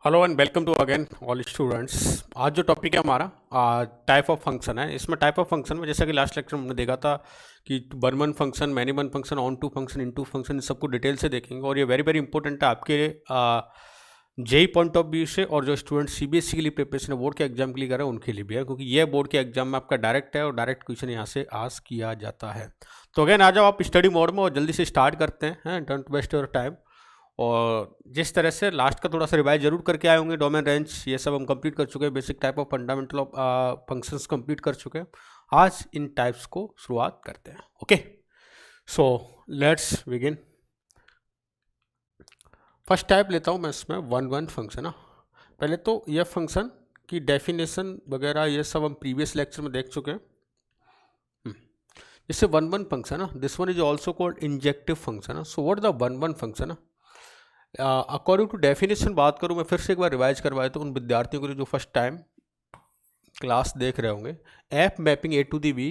Hello and welcome to again all students. आज जो topic है हमारा टाइप ऑफ फंक्शन है। इसमें टाइप ऑफ फंक्शन में जैसा कि लास्ट लेक्चर में हमने देखा था कि one one function, many one function, onto function, into function, इन सबको डिटेल से देखेंगे और ये वेरी वेरी इंपॉर्टेंट है आपके जेई पॉइंट ऑफ व्यू से, और जो स्टूडेंट सीबीएसई के लिए प्रिपरेशन बोर्ड के एग्जाम के लिए कर रहे हैं उनके लिए भी है, क्योंकि ये बोर्ड के एग्जाम में आपका डायरेक्ट है और डायरेक्ट क्वेश्चन यहाँ से आस्क किया जाता है। तो अगेन आ जाओ आप स्टडी मोड में और जल्दी से स्टार्ट करते हैं, डोंट वेस्ट योर टाइम। और जिस तरह से लास्ट का थोड़ा सा रिवाइज जरूर करके आए होंगे, डोमेन रेंज ये सब हम कंप्लीट कर चुके हैं, basic type of fundamental of functions complete कर चुके हैं। आज इन टाइप्स को शुरुआत करते हैं। Okay, so let's begin. First type लेता हूँ मैं इसमें वन वन फंक्शन। पहले तो यह फंक्शन की डेफिनेशन वगैरह ये सब हम प्रीवियस लेक्चर में देख चुके हैं। जैसे one one function this one is also called injective function. So what the one one function according to definition बात करूँ मैं फिर से एक बार रिवाइज करवाए तो उन विद्यार्थियों के लिए जो फर्स्ट टाइम क्लास देख रहे होंगे। F mapping A to the B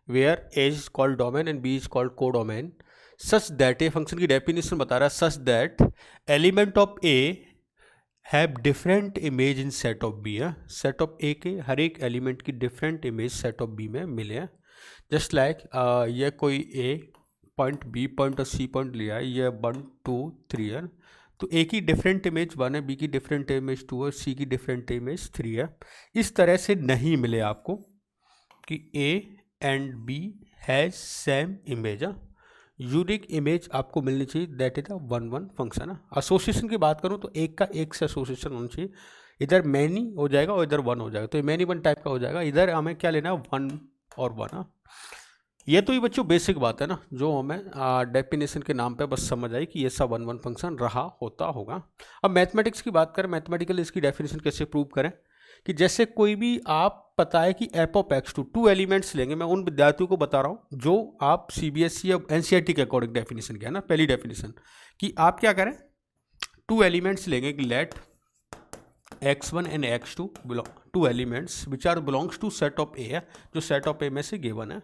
where A is called domain and B is called codomain such that, A function की डेफिनेशन बता रहा है such that element of A have different image in set of B. Set of A के हर एक element की different image set of B में मिले हैं। जस्ट लाइक ये कोई ए पॉइंट, बी पॉइंट और सी पॉइंट लिया है, ये 1 2 3 है, तो ए की डिफरेंट इमेज 1 है, बी की डिफरेंट इमेज 2 है, सी की डिफरेंट इमेज 3 है। इस तरह से नहीं मिले आपको कि A and B has same image. Unique image आपको मिलनी चाहिए, that is a one one function. Association की बात करूँ तो एक का एक से एसोसिएशन होना चाहिए, इधर मैनी हो जाएगा और इधर वन हो जाएगा, तो मैनी वन टाइप का हो जाएगा। इधर हमें क्या लेना है, वन और वन। ये तो ये बच्चों बेसिक बात है ना, जो हमें डेफिनेशन के नाम पे बस समझ आई कि ये सब वन वन फंक्शन रहा होता होगा। अब मैथमेटिक्स की बात करें, मैथमेटिकली इसकी डेफिनेशन कैसे प्रूव करें कि जैसे कोई भी आप पता है कि F of x to elements लेंगे। मैं उन विद्यार्थियों को बता रहा हूँ जो आप सीबीएसई या एनसीईआरटी के अकॉर्डिंग डेफिनेशन क्या है ना, पहली डेफिनेशन कि आप क्या करें, टू एलिमेंट्स लेंगे कि let x1 and x2 two elements which are belongs to set of A है, जो सेट ऑफ ए में से गिवन है।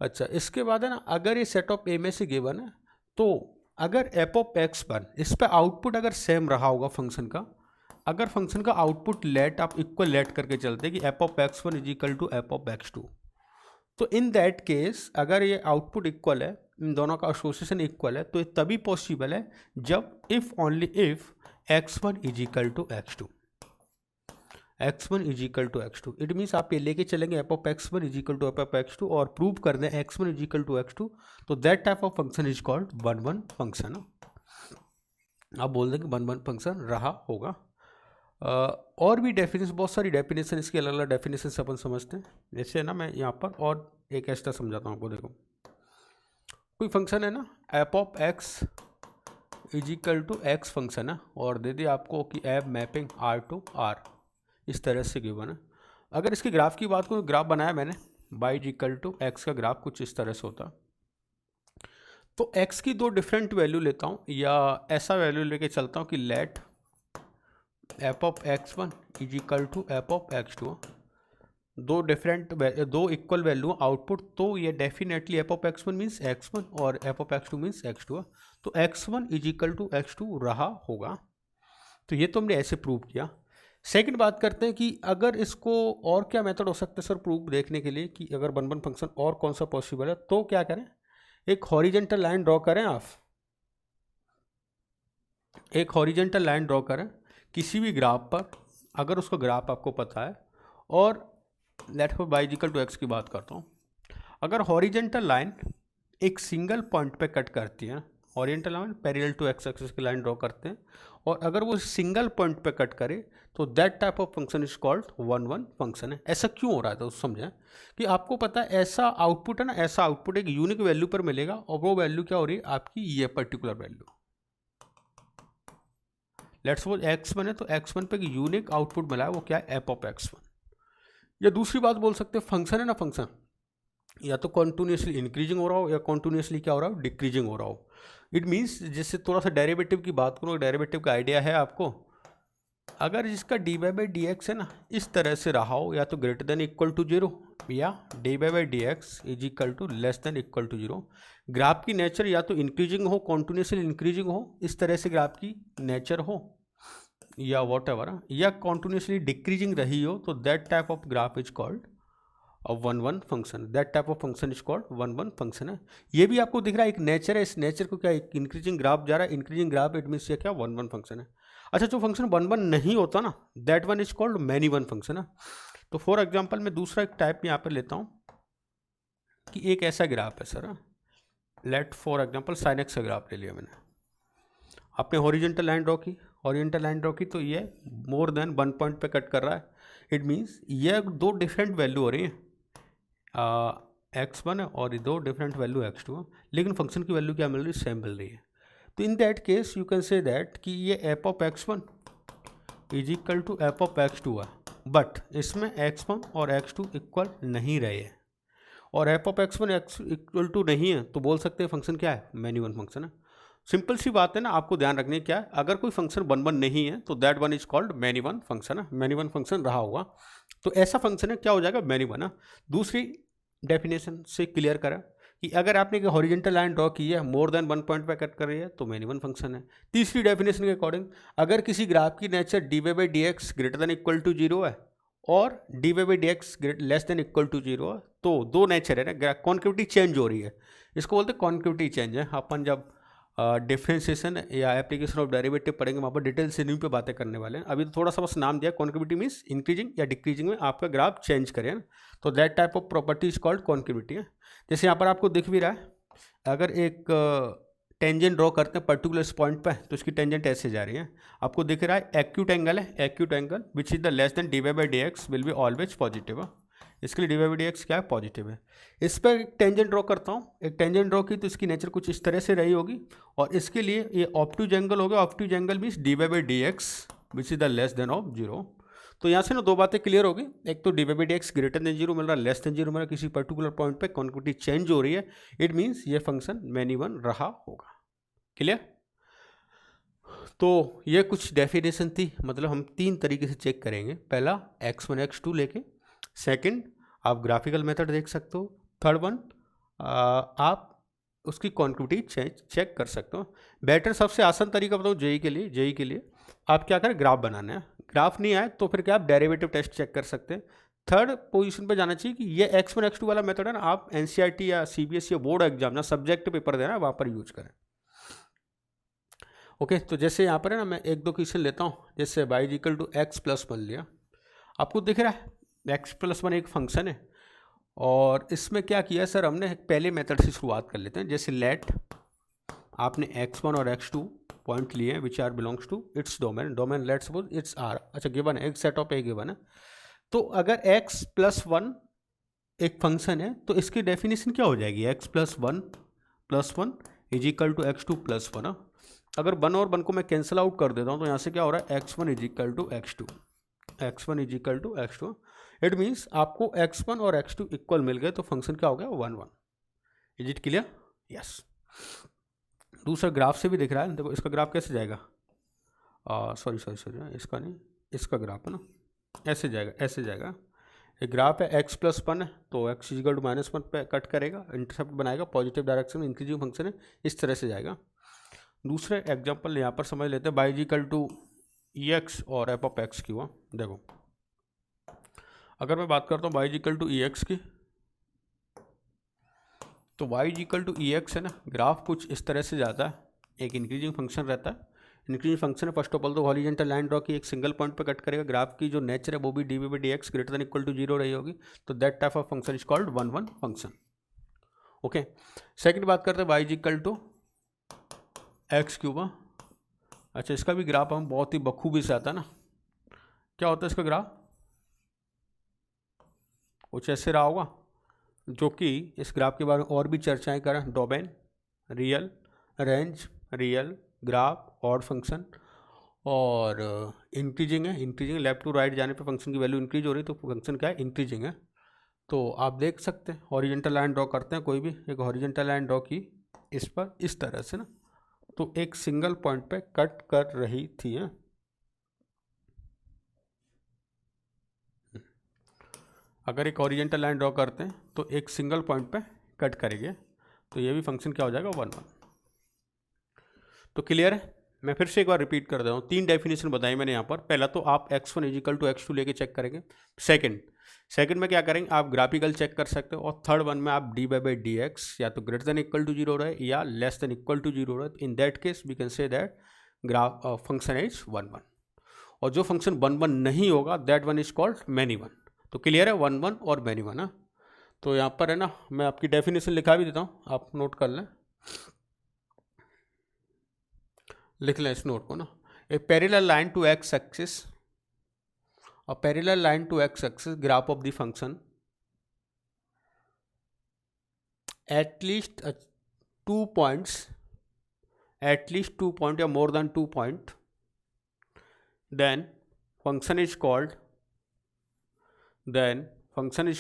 अच्छा, इसके बाद है ना, अगर ये सेट ऑफ ए में से गिवन है तो अगर एफ ऑफ एक्स वन इस पर आउटपुट अगर सेम रहा होगा फंक्शन का, अगर फंक्शन का आउटपुट लेट आप इक्वल लेट करके चलते कि F of x one is equal to F of x two, तो इन दैट केस अगर ये आउटपुट इक्वल है, इन दोनों का एसोसिएशन इक्वल है, तो ये तभी पॉसिबल है जब if only if X one is equal to x two, x1 is equal to x2। It means आप ये लेके चलेंगे F of x1 is equal to F of x2 और प्रूव कर दें x1 is equal to x2, तो that type of function is called one one function. आप बोल दें कि वन वन फंक्शन रहा होगा। और भी डेफिनेशन, बहुत सारी डेफिनेशन, इसकी अलग अलग डेफिनेशन से अपन समझते हैं। जैसे है ना, मैं यहाँ पर और एक एक्स्ट्रा समझाता हूँ आपको। देखो, कोई फंक्शन है ना, F of x is equal to X function है और दे दिया आपको कि F mapping R to R, इस तरह से गिवन है। अगर इसके ग्राफ की बात करूँ, ग्राफ बनाया मैंने y इक्वल टू एक्स का ग्राफ कुछ इस तरह से होता। तो x की दो डिफरेंट वैल्यू लेता हूँ या ऐसा वैल्यू लेके चलता हूँ कि let f of x one is equal to F of x two, दो डिफरेंट दो इक्वल वैल्यू आउटपुट, तो ये definitely f of x one means x one और f of x two means x two, तो x one is equal to x two रहा होगा। तो ये तो हमने ऐसे प्रूव किया। सेकंड बात करते हैं कि अगर इसको और क्या मेथड हो सकता है सर प्रूफ देखने के लिए कि अगर वन वन फंक्शन और कौन सा पॉसिबल है, तो क्या करें, एक हॉरिजेंटल लाइन ड्रॉ करें। आप एक हॉरिजेंटल लाइन ड्रॉ करें किसी भी ग्राफ पर, अगर उसका ग्राफ आपको पता है, और let for y equal to X की बात करता हूँ। अगर हॉरिजेंटल लाइन एक सिंगल पॉइंट पे कट करती है, horizontal line parallel to x axis की लाइन ड्रॉ करते हैं, और अगर वो सिंगल पॉइंट पे कट करे तो that type of function is called one one function है। ऐसा क्यों हो रहा है, तो समझें कि आपको पता है ऐसा आउटपुट है ना, ऐसा आउटपुट एक यूनिक वैल्यू पर मिलेगा और वो वैल्यू क्या हो रही है आपकी, ये particular value. Let's suppose x1 है, तो x1 पे यूनिक आउटपुट मिला है, वो क्या है, एफ ऑफ x1। या दूसरी बात बोल सकते हैं, फंक्शन है ना, फंक्शन या तो कॉन्टिन्यूसली इंक्रीजिंग हो रहा हो या कॉन्टिन्यूसली क्या हो रहा हो, डिक्रीजिंग हो रहा हो। इट मीन्स जैसे थोड़ा सा डेरिवेटिव की बात करूँ, डेरिवेटिव का आइडिया है आपको, अगर इसका d by by D x है ना, इस तरह से रहा हो, या तो greater than equal to zero या d by by D x is equal to less than equal to zero. Graph की नेचर या तो इंक्रीजिंग हो, कॉन्टिन्यूसली इंक्रीजिंग हो, इस तरह से ग्राफ की नेचर हो, या वॉट एवर, या कॉन्टिन्यूसली डिक्रीजिंग रही हो, तो that type of graph is called one one function. That type of function is called one one function है। ये भी आपको दिख रहा है एक नेचर है, इस नेचर को क्या एक इंक्रीजिंग ग्राफ जा रहा है, इंक्रीजिंग ग्राफ इट मीन्स ये क्या वन वन फंक्शन है। अच्छा, जो फंक्शन वन वन नहीं होता ना, that one is called many one function है। तो फॉर एग्जाम्पल मैं दूसरा एक टाइप यहाँ पर लेता हूँ कि एक ऐसा ग्राफ है sir, let for example sine X का ग्राफ ले लिया मैंने। आपने हॉरिजॉन्टल लाइन ड्रॉ की, हॉरिजॉन्टल लाइन ड्रॉ की, तो ये मोर देन 1 पॉइंट पे कट कर रहा है। इट मीन्स ये दो डिफरेंट वैल्यू हो रही है, x1 है और ये दो डिफरेंट वैल्यू x2 है, लेकिन फंक्शन की वैल्यू क्या मिल रही है, सेम मिल रही है। तो in that case you can say that कि ये F of x1 is equal to F of x2 है, बट इसमें x1 और x2 इक्वल नहीं रहे हैं, और f of x1 equal to नहीं है, तो बोल सकते हैं फंक्शन क्या है, मैनी वन फंक्शन है। सिंपल सी बात है ना, आपको ध्यान रखने क्या है, अगर कोई फंक्शन वन वन नहीं है तो that one is called many one function है, मैनी वन फंक्शन रहा होगा तो ऐसा फंक्शन है क्या हो जाएगा, मैनी वन है। दूसरी डेफिनेशन से क्लियर करा कि अगर आपने हॉरिजॉन्टल लाइन ड्रॉ की है, मोर देन 1 पॉइंट पे कट कर रही है, तो मैनी वन फंक्शन है। तीसरी डेफिनेशन के अकॉर्डिंग अगर किसी ग्राफ की nature D Y by D x greater than equal to zero है और D Y by D X less than equal to zero है, तो दो नेचर है ना, कॉन्केविटी चेंज हो रही है, इसको बोलते हैं कॉन्केविटी चेंज है। अपन जब डिफ्रेंशिएशन या एप्लीकेशन ऑफ डेरिवेटिव पढ़ेंगे वहाँ पर डिटेल से इन्हीं पे बातें करने वाले हैं। अभी तो थोड़ा सा बस नाम दिया, कॉन्केविटी मीन्स इंक्रीजिंग या डिक्रीजिंग में आपका ग्राफ चेंज करें, तो that type of property is called concavity है। जैसे यहाँ पर आपको दिख भी रहा है, अगर एक टेंजेंट ड्रॉ करते हैं पर्टिकुलर पॉइंट पर, तो इसकी टेंजेंट ऐसे जा रही है, आपको दिख रहा है एक्यूट एंगल है, acute angle which is the less than D Y by D X will be always positive. इसके लिए D Y by D X क्या है, पॉजिटिव है। इस पर एक टेंजेंट ड्रॉ करता हूँ, एक टेंजेंट ड्रॉ की तो इसकी नेचर कुछ इस तरह से रही होगी, और इसके लिए ये ऑब्ट्यूज एंगल हो गया, obtuse angle means D Y by D X which is the less than of zero. तो यहाँ से ना दो बातें क्लियर होगी, एक तो d Y by D x greater than zero मिल रहा है, लेस देन जीरो मिल रहा है, किसी पर्टिकुलर पॉइंट पे कॉन्केविटी चेंज हो रही है, इट मीन्स ये फंक्शन मैनी वन रहा होगा। क्लियर? तो ये कुछ डेफिनेशन थी, मतलब हम तीन तरीके से चेक करेंगे, पहला x1 x2 लेके, सेकंड आप ग्राफिकल मेथड देख सकते हो, थर्ड वन आप उसकी कॉन्केविटी चेक कर सकते हो। बेटर सबसे आसान तरीका बताओ जेई के लिए, जेई के लिए आप क्या करें, ग्राफ बनाना है, ग्राफ नहीं आए तो फिर क्या आप डेरिवेटिव टेस्ट चेक कर सकते हैं। थर्ड पोजीशन पे जाना चाहिए कि ये x1 x2 वाला मेथड है ना, आप एनसीईआरटी या सीबीएसई या बोर्ड एग्जाम ना सब्जेक्ट पेपर देना वहाँ पर यूज करें। ओके, तो जैसे यहाँ पर है ना, मैं एक दो क्वेश्चन लेता हूँ, जैसे y is equal to X plus one लिया, आपको दिख रहा है x प्लस वन एक फंक्शन है, और इसमें क्या किया सर हमने, पहले मेथड से शुरुआत कर लेते हैं। जैसे लेट आपने x1 और x2 पॉइंट लिए हैं which are belongs to its domain, domain let suppose its R, अच्छा गिवन है, एक सेट ऑफ ए गिवन है। तो अगर x प्लस वन एक फंक्शन है तो इसकी डेफिनेशन क्या हो जाएगी, x plus one is equal to x2 plus one. अगर वन और वन को मैं कैंसिल आउट कर देता हूँ तो यहाँ से क्या हो रहा है, x1 is equal to x2, x1 is equal to x2। It means आपको x1 और x2 इक्वल मिल गए, तो फंक्शन क्या हो गया, 1 1। Is it clear? यस। दूसरा ग्राफ से भी दिख रहा है, देखो इसका ग्राफ कैसे जाएगा, सॉरी इसका नहीं, इसका ग्राफ है ना, ऐसे जाएगा, ऐसे जाएगा। एक ग्राफ है x प्लस वन है, तो x is equal to minus one पे कट करेगा, इंटरसेप्ट बनाएगा, पॉजिटिव डायरेक्शन में इंक्रीजिंग फंक्शन है, इस तरह से जाएगा। दूसरे एग्जाम्पल यहाँ पर समझ लेते हैं, y is equal to EX और एफ ऑफ एक्स की हुआ। देखो अगर मैं बात करता हूँ y is equal to EX की, तो y is equal to EX है ना, ग्राफ कुछ इस तरह से जाता है, एक इंक्रीजिंग फंक्शन रहता है, इंक्रीजिंग फंक्शन है, फर्स्ट ऑफ ऑल तो हॉरिजॉन्टल लाइन ड्रॉ की, एक सिंगल पॉइंट पे कट करेगा, ग्राफ की जो नेचर है वो भी d Y by D x greater than equal to zero रही होगी, तो that type of function is called one one function. Okay, second बात करते हैं y is equal to x cube. अच्छा, इसका भी ग्राफ हम बहुत ही बखूबी से आता है ना, क्या होता है इसका ग्राफ, कुछ ऐसे रहा होगा, जो कि इस ग्राफ के बारे में और भी चर्चाएं करें, domain, real, range, real, graph, odd function, और इंक्रीजिंग है, इंक्रीजिंग लेफ्ट टू राइट जाने पे फंक्शन की वैल्यू इंक्रीज हो रही है, तो फंक्शन क्या है, इंक्रीजिंग है। तो आप देख सकते हैं हॉरिजॉन्टल लाइन ड्रॉ करते हैं, कोई भी एक हॉरिजॉन्टल लाइन ड्रॉ की इस पर इस तरह से ना, तो एक सिंगल पॉइंट पे कट कर रही थी है? अगर एक हॉरिजॉन्टल लाइन ड्रॉ करते हैं तो एक सिंगल पॉइंट पे कट करेंगे, तो ये भी फंक्शन क्या हो जाएगा, 1 1। तो क्लियर है? मैं फिर से एक बार रिपीट कर दे रहा हूँ, 3 डेफिनेशन बताई मैंने यहाँ पर। पहला तो आप x1 इजिकल टू x2 लेके चेक करेंगे। सेकंड में क्या करेंगे, आप ग्राफिकल चेक कर सकते हो। और थर्ड वन में आप dy/dx या तो ग्रेटर देन इक्वल टू 0 रहे या लेस देन इक्वल टू 0 रहे। In that case we can say that function is 1 1। और जो फंक्शन 1 1 नहीं होगा that one is called many one. तो क्लियर है 1 1 और मैनी वन है। तो यहाँ पर है ना, मैं आपकी डेफिनेशन लिखा भी देता हूँ, आप नोट कर लें, लिख लें इस नोट को ना। A parallel line to x axis, a parallel line to x axis graph of the function at least 2 points, at least 2 point or more than 2 point, then function is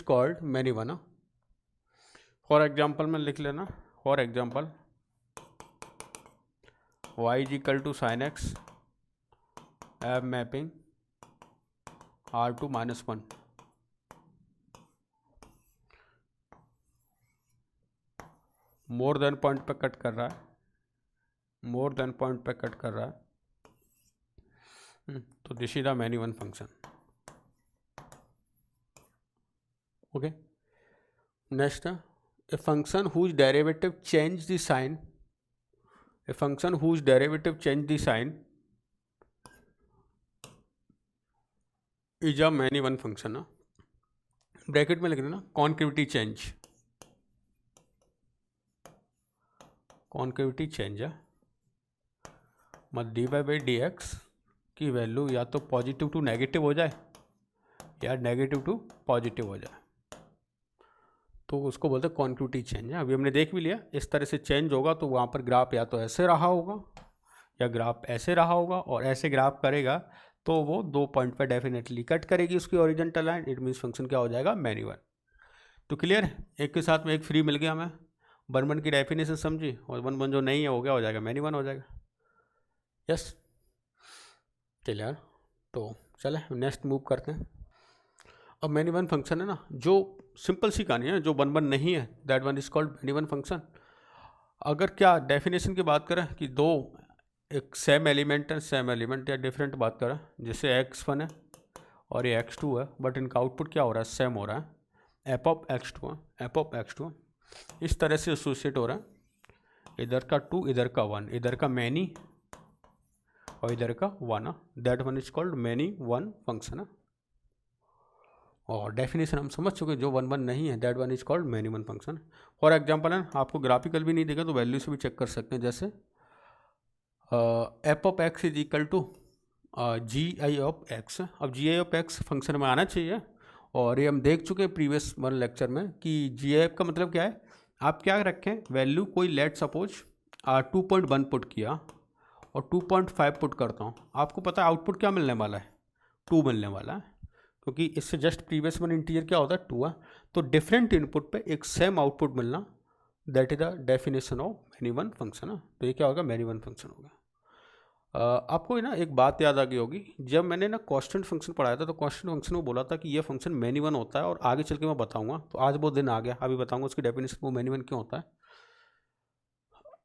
called many one। for example में लिख लेना, for example y is equal to sin x f mapping R2 -1, more than point पे cut कर रहा है, more than point पे cut कर रहा है। तो this is the many one function. Okay, next a function whose derivative change the sign, a function whose derivative change the sign is a many one function. Bracket में लिख देना concavity change, concavity change है मत dy/dx की value या तो positive to negative हो जाए या नेगेटिव टू पॉजिटिव हो जाए, तो उसको बोलते हैं कॉन्केविटी चेंज है। अभी हमने देख भी लिया, इस तरह से चेंज होगा तो वहाँ पर ग्राफ या तो ऐसे रहा होगा या ग्राफ ऐसे रहा होगा, और ऐसे ग्राफ करेगा तो वो 2 पॉइंट पर डेफिनेटली कट करेगी उसकी horizontal line. It means function क्या हो जाएगा, मैनी वन। तो क्लियर है, एक के साथ में एक फ्री मिल गया हमें। 1 1 की डेफिनेशन समझी, और 1 1 जो नहीं है वो क्या हो जाएगा, मैनी वन हो जाएगा। Yes clear. तो चले नेक्स्ट मूव करते हैं। अब मैनी वन फंक्शन है ना, जो सिंपल सी कहानी है, जो 1 1 नहीं है that one is called many one function. अगर क्या डेफिनेशन की बात करें कि दो एक सेम एलिमेंट है, सेम एलिमेंट या डिफरेंट बात करें, जैसे x1 है और ये x2 है, बट इनका आउटपुट क्या हो रहा है, सेम हो रहा है, एफ ऑफ x2 है, एफ ऑफ x2 इस तरह से एसोसिएट हो रहा है। इधर का 2, इधर का 1, इधर का मैनी और इधर का 1, that one is called many one function. और डेफिनेशन हम समझ चुके, जो 1 1 नहीं है that one is called many one function. For example है, आपको ग्राफिकल भी नहीं देगा तो वैल्यू से भी चेक कर सकते हैं, जैसे f of x is equal to GI of x. अब GI ऑफ एक्स फंक्शन में आना चाहिए, और ये हम देख चुके हैं प्रीवियस वन लेक्चर में कि GI का मतलब क्या है। आप क्या रखें वैल्यू, कोई लेट सपोज 2.1 पुट किया और 2.5 पुट करता हूँ, आपको पता है आउटपुट क्या मिलने वाला है, 2 मिलने वाला है, क्योंकि इससे जस्ट प्रीवियस वन इंटीजर क्या होता है, 2 है। तो डिफरेंट इनपुट पे एक सेम आउटपुट मिलना, that is the definition of many one function. तो ये क्या होगा, मैनी वन फंक्शन होगा। आपको ना एक बात याद आ गई होगी, जब मैंने ना कांस्टेंट फंक्शन पढ़ाया था तो कांस्टेंट फंक्शन में बोला था कि ये फंक्शन मैनी वन होता है, और आगे चल के मैं बताऊंगा। तो आज वो दिन आ गया, अभी बताऊंगा उसकी डेफिनेशन, वो मैनी वन क्यों होता है।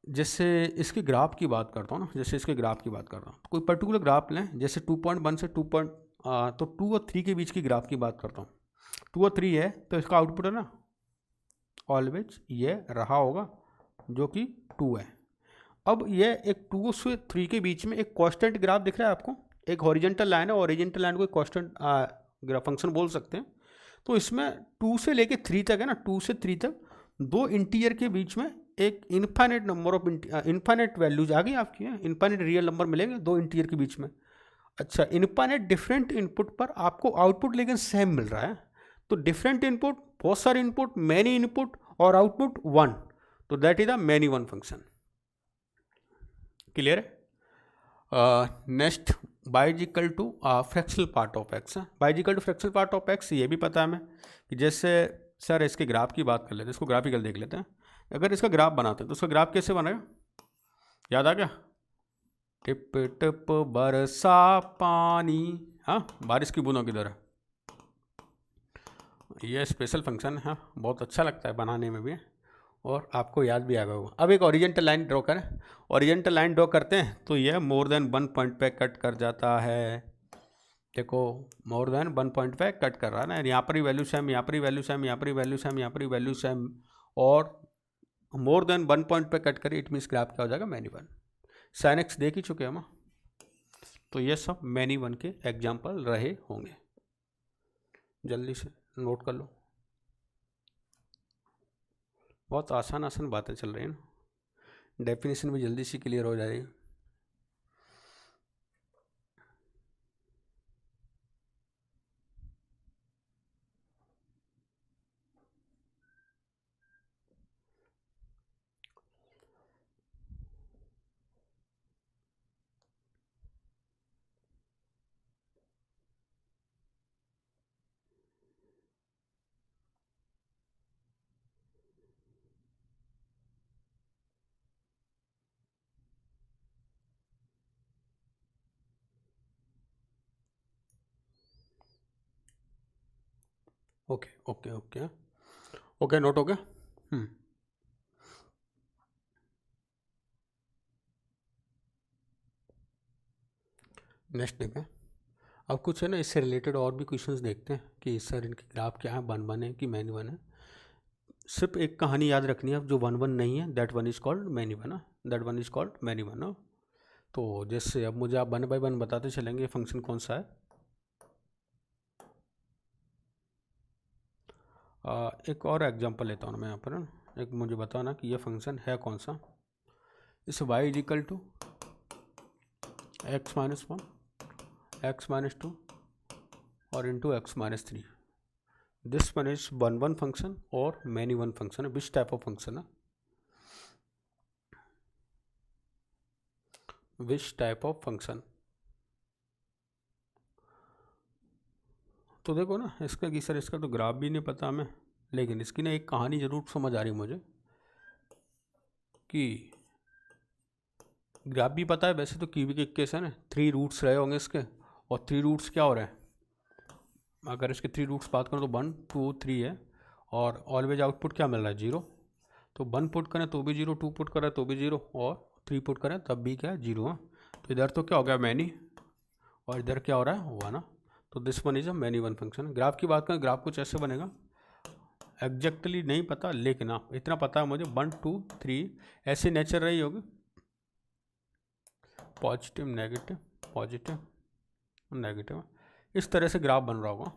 जैसे इसके ग्राफ की बात करता हूँ ना, जैसे इसके ग्राफ की बात कर रहा हूँ, कोई पर्टिकुलर ग्राफ लें, जैसे 2.1 से 2 और 3 के बीच की ग्राफ की बात करता हूँ। 2 और 3 है तो इसका आउटपुट है ना ऑलवेज ये रहा होगा, जो कि 2 है। अब ये एक 2 से 3 के बीच में एक कांस्टेंट ग्राफ दिख रहा है आपको, एक हॉरिजॉन्टल लाइन है, हॉरिजॉन्टल लाइन को एक कांस्टेंट ग्राफ फंक्शन बोल सकते हैं। तो इसमें 2 से लेके 3 तक है ना, 2 से 3 तक दो इंटीजर के बीच में एक infinite number of infinite values आ गई आपकी, इनफाइनाइट रियल नंबर मिलेंगे दो इंटीजर के बीच में। अच्छा, इनफाइनाइट डिफरेंट इनपुट पर आपको आउटपुट लेकिन सेम मिल रहा है। तो डिफरेंट इनपुट, बहुत सारे इनपुट, मैनी इनपुट और आउटपुट 1, तो that is the many one function. Clear है। Next basically to fractional part of x. Basically to fractional part of x ये भी पता है हमें कि जैसे सर इसके ग्राफ की बात कर लेते हैं, इसको ग्राफिकल देख लेते हैं। अगर इसका ग्राफ बनाते हैं तो उसका ग्राफ कैसे बनेगा, याद आ गया, टिप टिप बरसा पानी, हाँ बारिश की बूंदों की तरह। ये स्पेशल फंक्शन है, बहुत अच्छा लगता है बनाने में भी, और आपको याद भी आ गया होगा। अब एक ओरिजेंटल लाइन ड्रॉ करें। ओरिजेंटल लाइन ड्रॉ करते हैं तो यह मोर देन 1 पॉइंट पे कट कर जाता है। देखो मोर देन 1 पॉइंट पे कट कर रहा है ना, यहाँ पर ही वैल्यू सेम, यहाँ पर ही वैल्यू सेम, यहाँ पर ही वैल्यू सेम, यहाँ पर ही वैल्यू सेम, और मोर देन 1 पॉइंट पे कट करिए, इट मीन्स ग्राफ क्या हो जाएगा, मैनी वन। साइन एक्स देख ही चुके हम, तो ये सब मैनी वन के एग्जाम्पल रहे होंगे। जल्दी से नोट कर लो, बहुत आसान आसान बातें चल रही हैं ना, डेफिनेशन भी जल्दी से क्लियर हो जा रही है। Okay okay okay okay, note हो गया। नेक्स्ट देखते हैं। अब कुछ है ना इससे रिलेटेड और भी क्वेश्चंस देखते हैं कि सर इनके ग्राफ क्या है, वन वन है कि मैनी वन है। सिर्फ एक कहानी याद रखनी है, जो वन वन नहीं है that one is called many one, that one is called many one. तो जैसे अब मुझे आप वन बाय वन बताते चलेंगे फंक्शन कौन सा है। एक और एग्जांपल लेता हूँ मैं यहाँ पर, एक मुझे बताना कि ये फंक्शन है कौन सा। इस y is equal to x minus one, x minus two और into x minus three. This one is one one function और मैनी वन फंक्शन है। विच टाइप ऑफ फंक्शन है, विच टाइप ऑफ फंक्शन। तो देखो ना इसका कि sir इसका तो ग्राफ भी नहीं पता हमें, लेकिन इसकी ना एक कहानी ज़रूर समझ आ रही मुझे कि ग्राफ भी पता है। वैसे तो क्यूबिक इक्वेशन है, 3 रूट्स रहे होंगे इसके, और 3 रूट्स क्या हो रहे हैं, अगर इसके 3 रूट्स बात करें तो 1 2 3 है, और ऑलवेज आउटपुट क्या मिल रहा है, 0। तो 1 पुट करें तो भी 0, 2 पुट करें तो भी 0, और 3 पुट करें तब भी क्या है, 0 है। तो इधर तो क्या हो गया मैनी, और इधर क्या हो रहा है, 1। तो this one is a many one function. Graph की बात करें, ग्राफ कुछ ऐसे बनेगा, एग्जैक्टली नहीं पता, लेकिन हाँ इतना पता है मुझे 1 2 3 ऐसे नेचर रही होगी, पॉजिटिव नेगेटिव पॉजिटिव नेगेटिव, इस तरह से ग्राफ बन रहा होगा।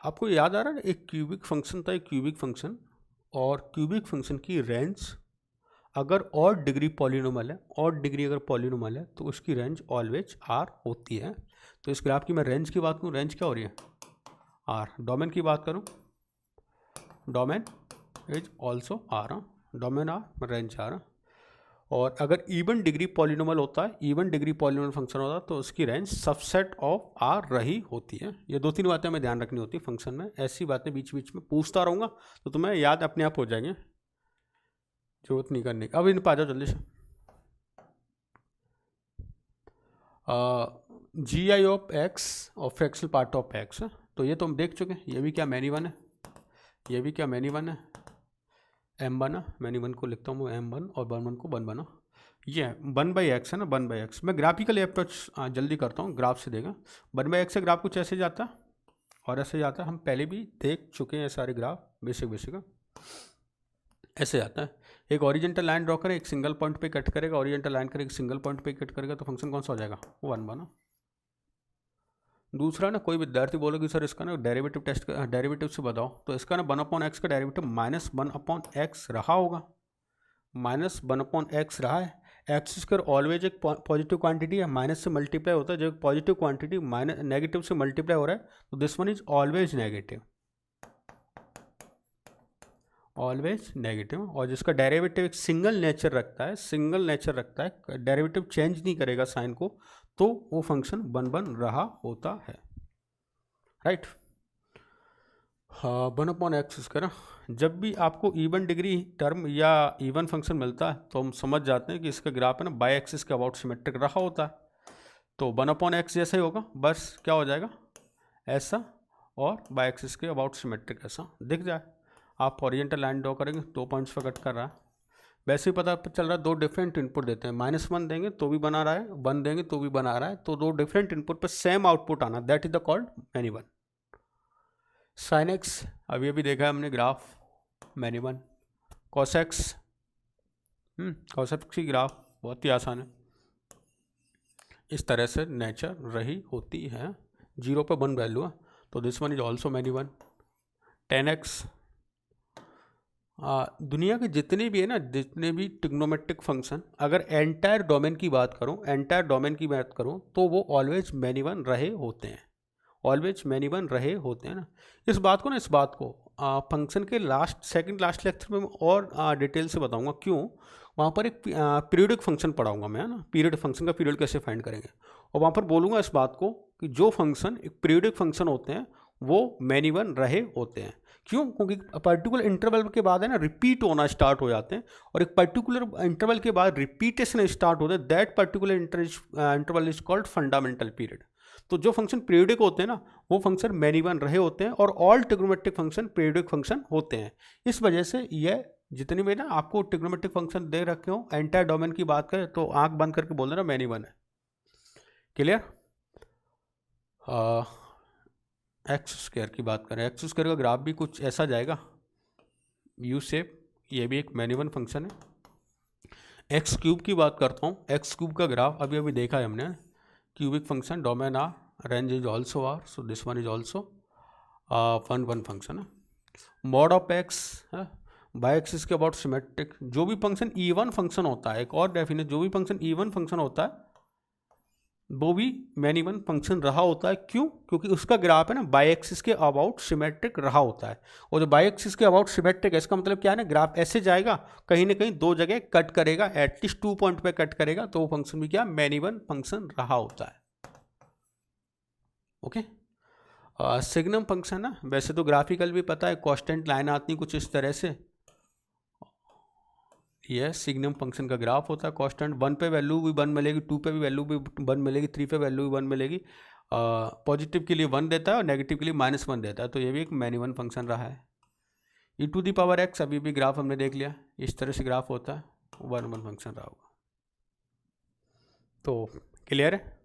आपको याद आ रहा है एक क्यूबिक फंक्शन था, एक क्यूबिक फंक्शन, और क्यूबिक फंक्शन की रेंज अगर और डिग्री पॉलिनोमियल है, और डिग्री अगर पॉलिनोमियल है तो उसकी रेंज ऑलवेज आर होती है। तो इस ग्राफ की मैं रेंज की बात करूँ, रेंज क्या हो रही है, आर। डोमेन की बात करूँ, domain is also R, domain R range R. और अगर इवन डिग्री पॉलिनोमियल होता है, इवन डिग्री पॉलिनोमियल फंक्शन होता है, तो उसकी रेंज सबसेट ऑफ आर रही होती है। ये 2-3 बातें हमें ध्यान रखनी होती है फंक्शन में, ऐसी बातें बीच बीच में पूछता रहूँगा तो तुम्हें याद अपने आप हो जाएंगे, जरूरत नहीं करने की। अब इन पर आ जाओ जल्दी से। जी आई ऑफ एक्स और फ्रैक्शनल पार्ट ऑफ एक्स, तो ये तो हम देख चुके हैं, ये भी क्या मैनी वन है, ये भी क्या मैनी वन है, एम वन, मैनी वन को लिखता हूँ एम वन और वन वन को वन बना। ये 1/x है ना, 1/x। मैं ग्राफिकल अप्रोच जल्दी करता हूँ, ग्राफ से देगा। 1/x से ग्राफ कुछ ऐसे जाता है और ऐसे जाता है, हम पहले भी देख चुके हैं सारे ग्राफ, बेसिक ऐसे जाता है। एक ओरिजेंटल लाइन ड्रॉ करें, एक सिंगल पॉइंट पे कट करेगा, ओरिजेंटल लाइन करें, एक सिंगल पॉइंट पे कट करेगा, तो फंक्शन कौन सा हो जाएगा, 1 बना। दूसरा ना, कोई विद्यार्थी बोलोगे सर इसका ना डेरिवेटिव टेस्ट, डेरिवेटिव से बताओ, तो इसका ना 1/x का डेरिवेटिव -1/x रहा होगा, -1/x रहा है। एक्स स्क्वायर ऑलवेज एक पॉजिटिव क्वांटिटी है, माइनस से मल्टीप्लाई होता है, जब पॉजिटिव क्वांटिटी माइनस नेगेटिव से मल्टीप्लाई हो रहा है तो this one is always negative, always negative. और जिसका डेरिवेटिव एक सिंगल नेचर रखता है, सिंगल नेचर रखता है, डेरिवेटिव चेंज नहीं करेगा साइन को, तो वो फंक्शन बन रहा होता है, राइट। हाँ 1/x स्क्वायर। जब भी आपको इवन डिग्री टर्म या इवन फंक्शन मिलता है तो हम समझ जाते हैं कि इसका ग्राफ है ना बाई एक्सिस के अबाउट सिमेट्रिक रहा होता है। तो 1/x जैसा ही होगा, बस क्या हो जाएगा ऐसा, और बाई एक्सिस के अबाउट सिमेट्रिक ऐसा दिख जाए। आप हॉरिजॉन्टल लाइन ड्रॉ करेंगे 2 पॉइंट्स पर कट कर रहा है। वैसे ही पता चल रहा है 2 डिफरेंट इनपुट देते हैं, -1 देंगे तो भी बना रहा है, 1 देंगे तो भी बना रहा है, तो 2 डिफरेंट इनपुट पर सेम आउटपुट आना, that is the called many one. Sine x अभी देखा है हमने graph many one. Cos x की ग्राफ बहुत ही आसान है, इस तरह से नेचर रही होती है। 0 पे 1 वैल्यू है तो this one is also many one. 10x दुनिया के जितने भी है ना, जितने भी ट्रिग्नोमेट्रिक फंक्शन, अगर एंटायर डोमेन की बात करूं तो वो ऑलवेज मैनी वन रहे होते हैं, ऑलवेज मैनी वन रहे होते हैं ना। इस बात को फंक्शन के सेकंड लास्ट लेक्चर में और डिटेल से बताऊंगा, क्यों वहाँ पर एक पीरियडिक फंक्शन पढ़ाऊंगा मैं, है ना, पीरियड फंक्शन का पीरियड कैसे फाइंड करेंगे, और वहाँ पर बोलूँगा इस बात को कि जो फंक्शन एक पीरियडिक फंक्शन होते हैं वो मैनी वन रहे होते हैं। क्यों? क्योंकि पर्टिकुलर इंटरवल के बाद है ना रिपीट होना स्टार्ट हो जाते हैं, और एक पर्टिकुलर इंटरवल के बाद रिपीटेशन स्टार्ट होते हैं, that particular interval is called fundamental period. तो जो फंक्शन पीरियडिक होते हैं ना वो फंक्शन मैनी वन रहे होते हैं, और all trigonometric function periodic function होते हैं। इस वजह से यह जितनी भी ना आपको ट्रिग्नोमेट्रिक फंक्शन दे रखे हो, एंटायर डोमेन की बात करें तो आंख बंद करके बोल देना मैनी वन है। क्लियर? एक्स स्क्वायर की बात करें, एक्स स्क्वायर का ग्राफ भी कुछ ऐसा जाएगा, यू शेप, ये भी एक मैनी वन फंक्शन है। एक्स क्यूब की बात करता हूँ, एक्स क्यूब का ग्राफ अभी देखा है हमने, cubic function, domain R, range is also R, so this one is also one function है। Mod of x y axis के अबाउट सिमेट्रिक, जो भी फंक्शन इवन फंक्शन होता है, एक और डेफिनेशन, जो भी फंक्शन इवन फंक्शन होता है वो भी मैनी वन फंक्शन रहा होता है। क्यों? क्योंकि उसका ग्राफ है ना बाय एक्सिस के अबाउट सिमेट्रिक रहा होता है, और जो बाय एक्सिस के अबाउट सिमेट्रिक है इसका मतलब क्या है ना, ग्राफ ऐसे जाएगा, कहीं ना कहीं 2 जगह कट करेगा, एटलीस्ट 2 पॉइंट पे कट करेगा, तो वो फंक्शन भी क्या मैनी वन फंक्शन रहा होता है। ओके, सिग्नम फंक्शन ना, वैसे तो ग्राफिकल भी पता है, कांस्टेंट लाइन आती है कुछ इस तरह से, यह सिग्नम फंक्शन का ग्राफ होता है कांस्टेंट। 1 पे वैल्यू भी 1 मिलेगी, 2 पे भी वैल्यू भी 1 मिलेगी, 3 पे वैल्यू भी 1 मिलेगी। पॉजिटिव के लिए 1 देता है और नेगेटिव के लिए -1 देता है, तो ये भी एक मैनी वन फंक्शन रहा है। e⁻x अभी भी ग्राफ हमने देख लिया, इस तरह से ग्राफ होता है, 1 फंक्शन रहा होगा। तो क्लियर है?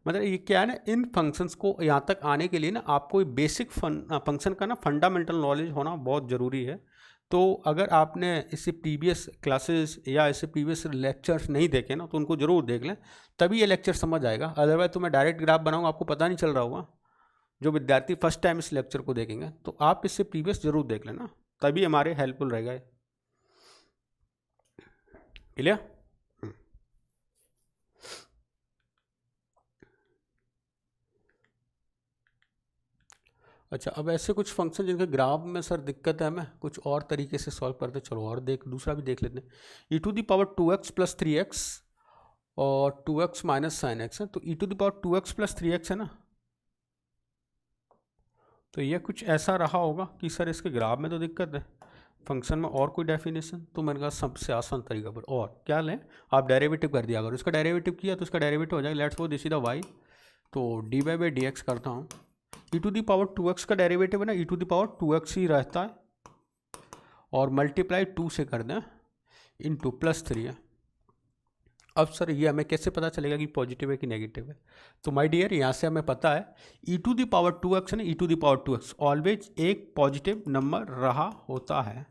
मतलब ये क्या है ना, इन फंक्शंस को यहाँ तक आने के लिए ना आपको बेसिक फंक्शन का ना फंडामेंटल नॉलेज होना बहुत ज़रूरी है। तो अगर आपने इससे प्रीवियस क्लासेस या इससे प्रीवियस लेक्चर्स नहीं देखे ना तो उनको ज़रूर देख लें, तभी ये लेक्चर समझ आएगा। अदरवाइज तो मैं डायरेक्ट ग्राफ बनाऊंगा, आपको पता नहीं चल रहा होगा। जो विद्यार्थी फर्स्ट टाइम इस लेक्चर को देखेंगे तो आप इससे प्रीवियस ज़रूर देख लेना, तभी हमारे हेल्पफुल रहेगा। क्लियर? अच्छा, अब ऐसे कुछ फंक्शन जिनके ग्राफ में सर दिक्कत है, हमें कुछ और तरीके से सॉल्व करते, चलो और दूसरा भी देख लेते हैं। e⁻2x + 3x और 2x - sin x है, तो e⁻2x + 3x है ना, तो ये कुछ ऐसा रहा होगा कि सर इसके ग्राफ में तो दिक्कत है, फंक्शन में और कोई डेफिनेशन, तो मैंने कहा सबसे आसान तरीका पर और क्या लें, आप डेरिवेटिव कर दिया अगर इसका डेरिवेटिव किया तो इसका डेरिवेटिव हो जाएगा, let's suppose this is the y, तो dy/dx करता हूँ, e⁻2x का डेरिवेटिव है ना, e⁻2x ही रहता है, और मल्टीप्लाई 2 से कर दें इंटू +3 है। अब सर ये हमें कैसे पता चलेगा कि पॉजिटिव है कि नेगेटिव है? तो माय डियर यहाँ से हमें पता है e⁻2x है ना, e⁻2x ऑलवेज एक पॉजिटिव नंबर रहा होता है,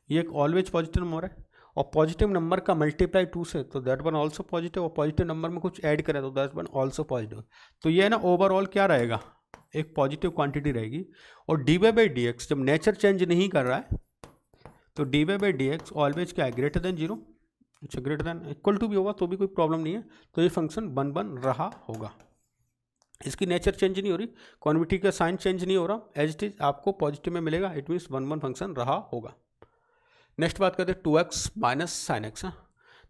ये एक ऑलवेज पॉजिटिव नंबर है, और पॉजिटिव नंबर का मल्टीप्लाई 2 से तो दैट वन ऑल्सो पॉजिटिव, और पॉजिटिव नंबर में कुछ ऐड करें तो दैट वन ऑल्सो पॉजिटिव, तो ये ना ओवरऑल क्या रहेगा, एक पॉजिटिव क्वांटिटी रहेगी। और dy/dx जब नेचर चेंज नहीं कर रहा है तो dy/dx ऑलवेज क्या है, ग्रेटर देन 0, अच्छा ग्रेटर देन इक्वल टू भी होगा तो भी कोई प्रॉब्लम नहीं है, तो ये फंक्शन 1 रहा होगा, इसकी नेचर चेंज नहीं हो रही, क्वांटिटी का साइन चेंज नहीं हो रहा, एज इट इज आपको पॉजिटिव में मिलेगा, इट मीन्स 1 फंक्शन रहा होगा। नेक्स्ट बात करते हैं 2x - sin x।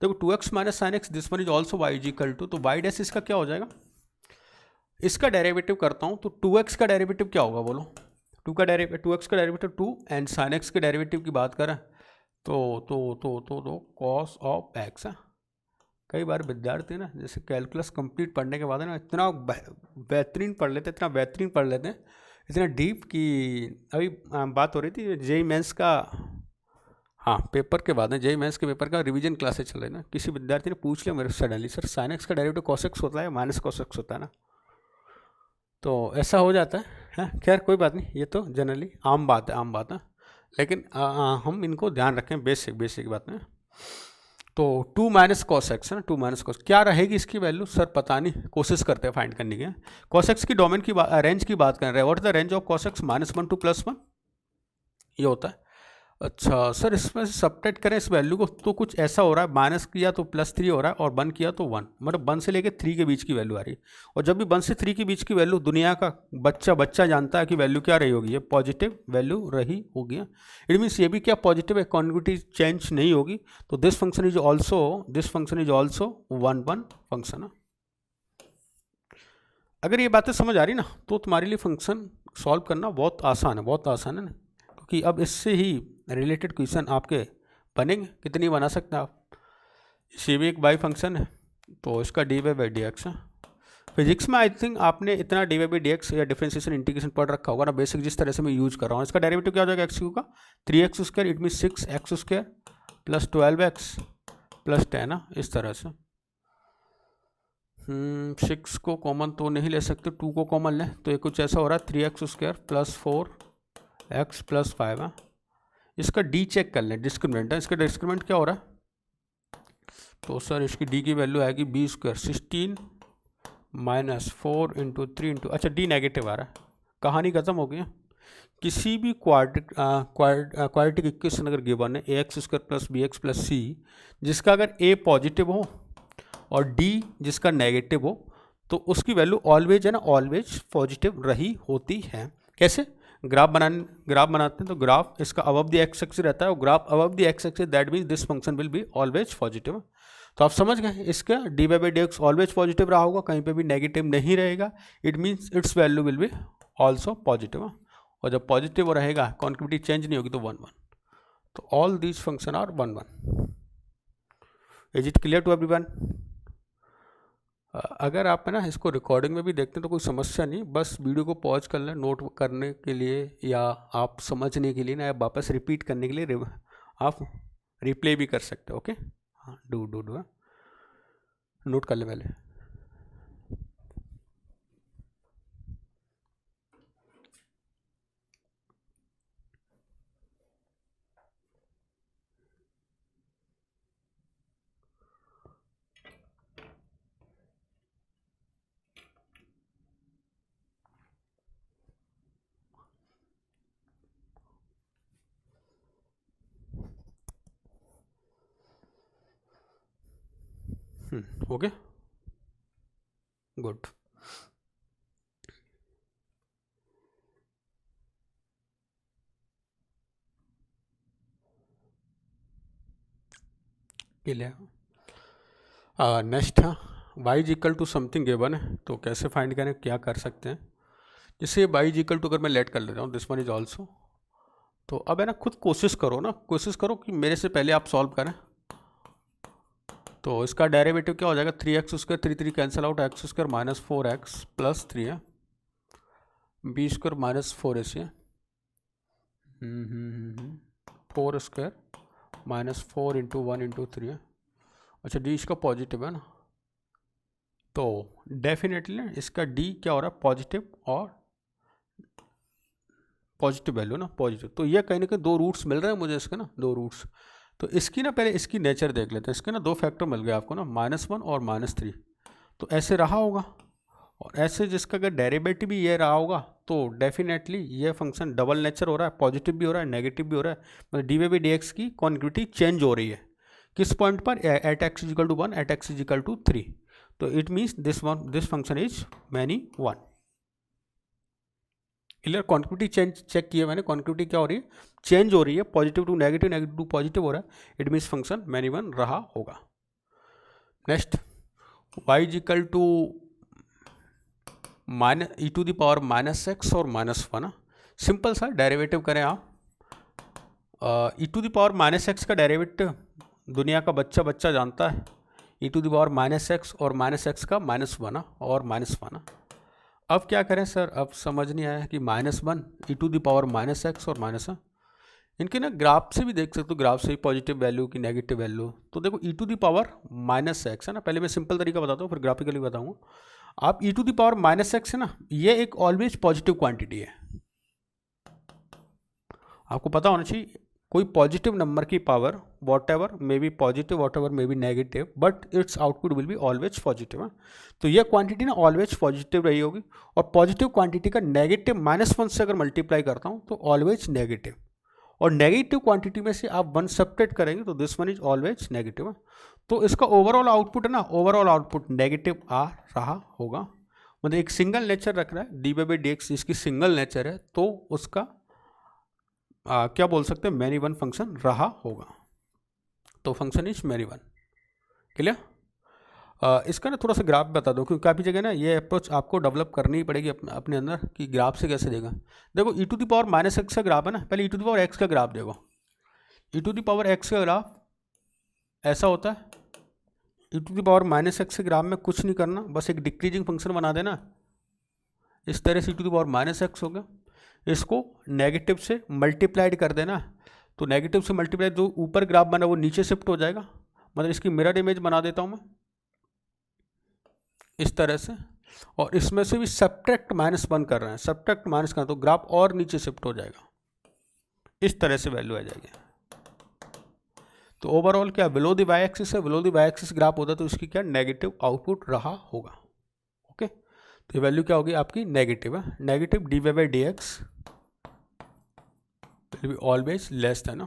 देखो 2x - sin x this one is also y = two, तो y डैश इसका क्या हो जाएगा, इसका डेरिवेटिव करता हूँ तो 2x का डेरिवेटिव क्या होगा बोलो, 2x का डेरिवेटिव 2 एंड sin x के डेरिवेटिव की बात करें तो cos ऑफ x है। कई बार विद्यार्थी ना जैसे कैलकुलस कंप्लीट पढ़ने के बाद है ना इतना बेहतरीन पढ़ लेते हैं, इतना डीप कि अभी बात हो रही थी जेई मेंस का, हाँ पेपर के बाद में जेई मेंस के पेपर का रिवीजन क्लासेस चल रहे ना, किसी विद्यार्थी ने पूछ लिया मेरे सडनली, सर साइन एक्स का डेरिवेटिव कॉस एक्स होता है माइनस कॉस एक्स होता है ना, तो ऐसा हो जाता है। खैर कोई बात नहीं, ये तो जनरली आम बात है, आम बात है, लेकिन हम इनको ध्यान रखें, बेसिक बात है। तो 2 माइनस कॉस एक्स है ना, 2 माइनस कॉस क्या रहेगी इसकी वैल्यू, सर पता नहीं, कोशिश करते हैं फाइंड करने की। कॉस एक्स की डोमेन की रेंज की बात कर रहे हैं, what is the range of cos x -1 to +1, ये होता है। अच्छा सर इसमें से सब्ट्रैक्ट करें इस वैल्यू को, तो कुछ ऐसा हो रहा है, माइनस किया तो +3 हो रहा है और 1 किया तो 1, मतलब 1 से लेकर 3 के बीच की वैल्यू आ रही है। और जब भी 1 से 3 के बीच की वैल्यू दुनिया का बच्चा जानता है कि वैल्यू क्या रही होगी, ये पॉजिटिव वैल्यू रही होगी। इट मीन्स ये भी क्या पॉजिटिव है, कॉन्टिटी चेंज नहीं होगी। तो this function is also 1 function है। अगर ये बातें समझ आ रही ना, तो तुम्हारे लिए फंक्शन सॉल्व करना बहुत आसान है, बहुत आसान है ना, क्योंकि अब इससे ही रिलेटेड क्वेश्चन आपके बनेंगे। कितनी बना सकते हैं आप, इसी भी एक बाई फंक्शन है, तो इसका dy/dx है। फिजिक्स में आई थिंक आपने इतना dy/dx या डिफरेंशिएशन इंटीग्रेशन पढ़ रखा होगा ना, बेसिक जिस तरह से मैं यूज कर रहा हूँ। इसका डेरिवेटिव क्या हो जाएगा x का, 3x², it mean 6x² + 12x + 10 ना, इस तरह से। 6 को कॉमन तो नहीं ले सकते, 2 को कॉमन लें, तो ये कुछ ऐसा हो रहा है 3x² + 4x + 5 है। इसका डी चेक कर लें, डिस्क्रिमिनेंट है, इसका डिस्क्रिमिनेंट क्या हो रहा है, तो सर इसकी डी की वैल्यू आएगी b², 16 - 4 × 3 × अच्छा डी नेगेटिव आ रहा है, कहानी खत्म हो गई। किसी भी क्वाड्रेटिक इक्वेशन अगर गिवन है ax² + bx + c, जिसका अगर a पॉजिटिव हो और d जिसका नेगेटिव हो, तो उसकी वैल्यू ऑलवेज है ना, ऑलवेज पॉजिटिव रही होती है। कैसे, ग्राफ बनाते हैं, तो ग्राफ इसका अबव द एक्स एक्सिस रहता है, और graph above the x axis, that means this function will be always positive. तो आप समझ गए, इसका dy/dx ऑलवेज पॉजिटिव रहा होगा, कहीं पे भी नेगेटिव नहीं रहेगा, it means it's value will be also positive. और जब पॉजिटिव रहेगा, कॉन्टिटी चेंज नहीं होगी, तो 1 1। तो all these function are 1 1। Is it clear to everyone? अगर आप है ना इसको रिकॉर्डिंग में भी देखते हैं तो कोई समस्या नहीं, बस वीडियो को पॉज कर लें, नोट करने के लिए या आप समझने के लिए ना, आप वापस रिपीट करने के लिए आप रिप्ले भी कर सकते हो। ओके, हाँ डू नोट कर लें पहले। Okay good. क्लियर। नेक्स्ट है y = समथिंग गिवन है, तो कैसे फाइंड करें, क्या कर सकते हैं। जैसे y = अगर मैं लेट कर लेता हूँ, दिस वन इज ऑल्सो, तो अब है ना खुद कोशिश करो कि मेरे से पहले आप सॉल्व करें। तो इसका डेरिवेटिव क्या हो जाएगा, 3x², 3 3 cancel out, x² - 4x + 3 है, b² - 4ac है, 4² - 4 × 1 × 3 है। अच्छा d इसका पॉजिटिव है ना, तो डेफिनेटली ना इसका d क्या हो रहा है, पॉजिटिव, और पॉजिटिव वैल्यू ना, पॉजिटिव। तो ये कहीं ना कहीं 2 रूट्स मिल रहे हैं मुझे इसके ना, 2 रूट्स। तो इसकी ना पहले इसकी नेचर देख लेते हैं। इसके ना 2 फैक्टर मिल गए आपको ना, -1 और -3। तो ऐसे रहा होगा, और ऐसे जिसका अगर डेरिवेटिव भी ये रहा होगा, तो डेफिनेटली ये फंक्शन डबल नेचर हो रहा है, पॉजिटिव भी हो रहा है, नेगेटिव भी हो रहा है, मतलब dy/dx की कॉन्टिटी चेंज हो रही है। किस पॉइंट पर, एट x = 1, एट x = 3। तो it means this function is many 1। Clear, quantity check किया मैंने, क्वांटिटी क्या हो रही है, चेंज हो रही है, positive to negative, negative to positive हो रहा है, इट मीन्स फंक्शन मैनी 1 रहा होगा। नेक्स्ट y = -e⁻⁻x और -1। सिंपल सा डेरिवेटिव करें आप। e⁻⁻x का डेरिवेटिव दुनिया का बच्चा जानता है, e⁻⁻x और -x का -1 और -1। अब क्या करें सर, अब समझ नहीं आया कि -1 e⁻⁻x और माइनस, इनके ना ग्राफ से भी देख सकते हो, ग्राफ से भी पॉजिटिव वैल्यू की नेगेटिव वैल्यू। तो देखो e⁻⁻x है ना, पहले मैं सिंपल तरीका बताता हूँ फिर ग्राफिकली बताऊँगा। आप e⁻⁻x है ना, ये एक ऑलवेज पॉजिटिव क्वांटिटी है, आपको पता होना चाहिए। कोई पॉजिटिव नंबर की power what ever may be positive, what ever may be negative, but it's output will be always positive है। तो ये क्वांटिटी ना ऑलवेज पॉजिटिव रही होगी, और पॉजिटिव क्वांटिटी का नेगेटिव -1 से अगर मल्टीप्लाई करता हूँ तो ऑलवेज नेगेटिव, और नेगेटिव क्वांटिटी में से आप 1 सब्ट्रैक्ट करेंगे तो this one is always negative है। तो इसका ओवरऑल आउटपुट है ना, ओवरऑल आउटपुट नेगेटिव आ रहा होगा। मतलब एक सिंगल नेचर रख रहा है, dy/dx इसकी सिंगल नेचर है, तो उसका क्या बोल सकते हैं, मैनी वन फंक्शन रहा होगा। तो function is many one. Clear? इसका ना थोड़ा सा ग्राफ बता दो, क्योंकि काफ़ी जगह ना ये अप्रोच आपको डेवलप करनी ही पड़ेगी अपने अंदर कि ग्राफ से कैसे देगा। देखो e⁻⁻x का ग्राफ है ना, पहले e⁻x का ग्राफ देखो। e⁻x का ग्राफ ऐसा होता है। e⁻⁻x के ग्राफ में कुछ नहीं करना, बस एक डिक्रीजिंग फंक्शन बना देना। इस तरह से e⁻⁻x हो गया, इसको नेगेटिव से मल्टीप्लाइड कर देना। तो नेगेटिव से मल्टीप्लाइड, जो ऊपर ग्राफ बना वो नीचे शिफ्ट हो जाएगा। मतलब इसकी मिरर इमेज बना देता हूँ मैं इस तरह से, और इसमें से भी सब्ट्रैक्ट -1 कर रहे हैं, सब्ट्रैक्ट माइनस करना, तो ग्राफ और नीचे शिफ्ट हो जाएगा, इस तरह से वैल्यू आ जाएगी। तो ओवरऑल क्या बिलो द वाई एक्सिस है, below the y axis graph होता है तो इसकी क्या नेगेटिव आउटपुट रहा होगा। ओके, तो ये वैल्यू क्या होगी आपकी, नेगेटिव है। Negative dy/dx will be always less than,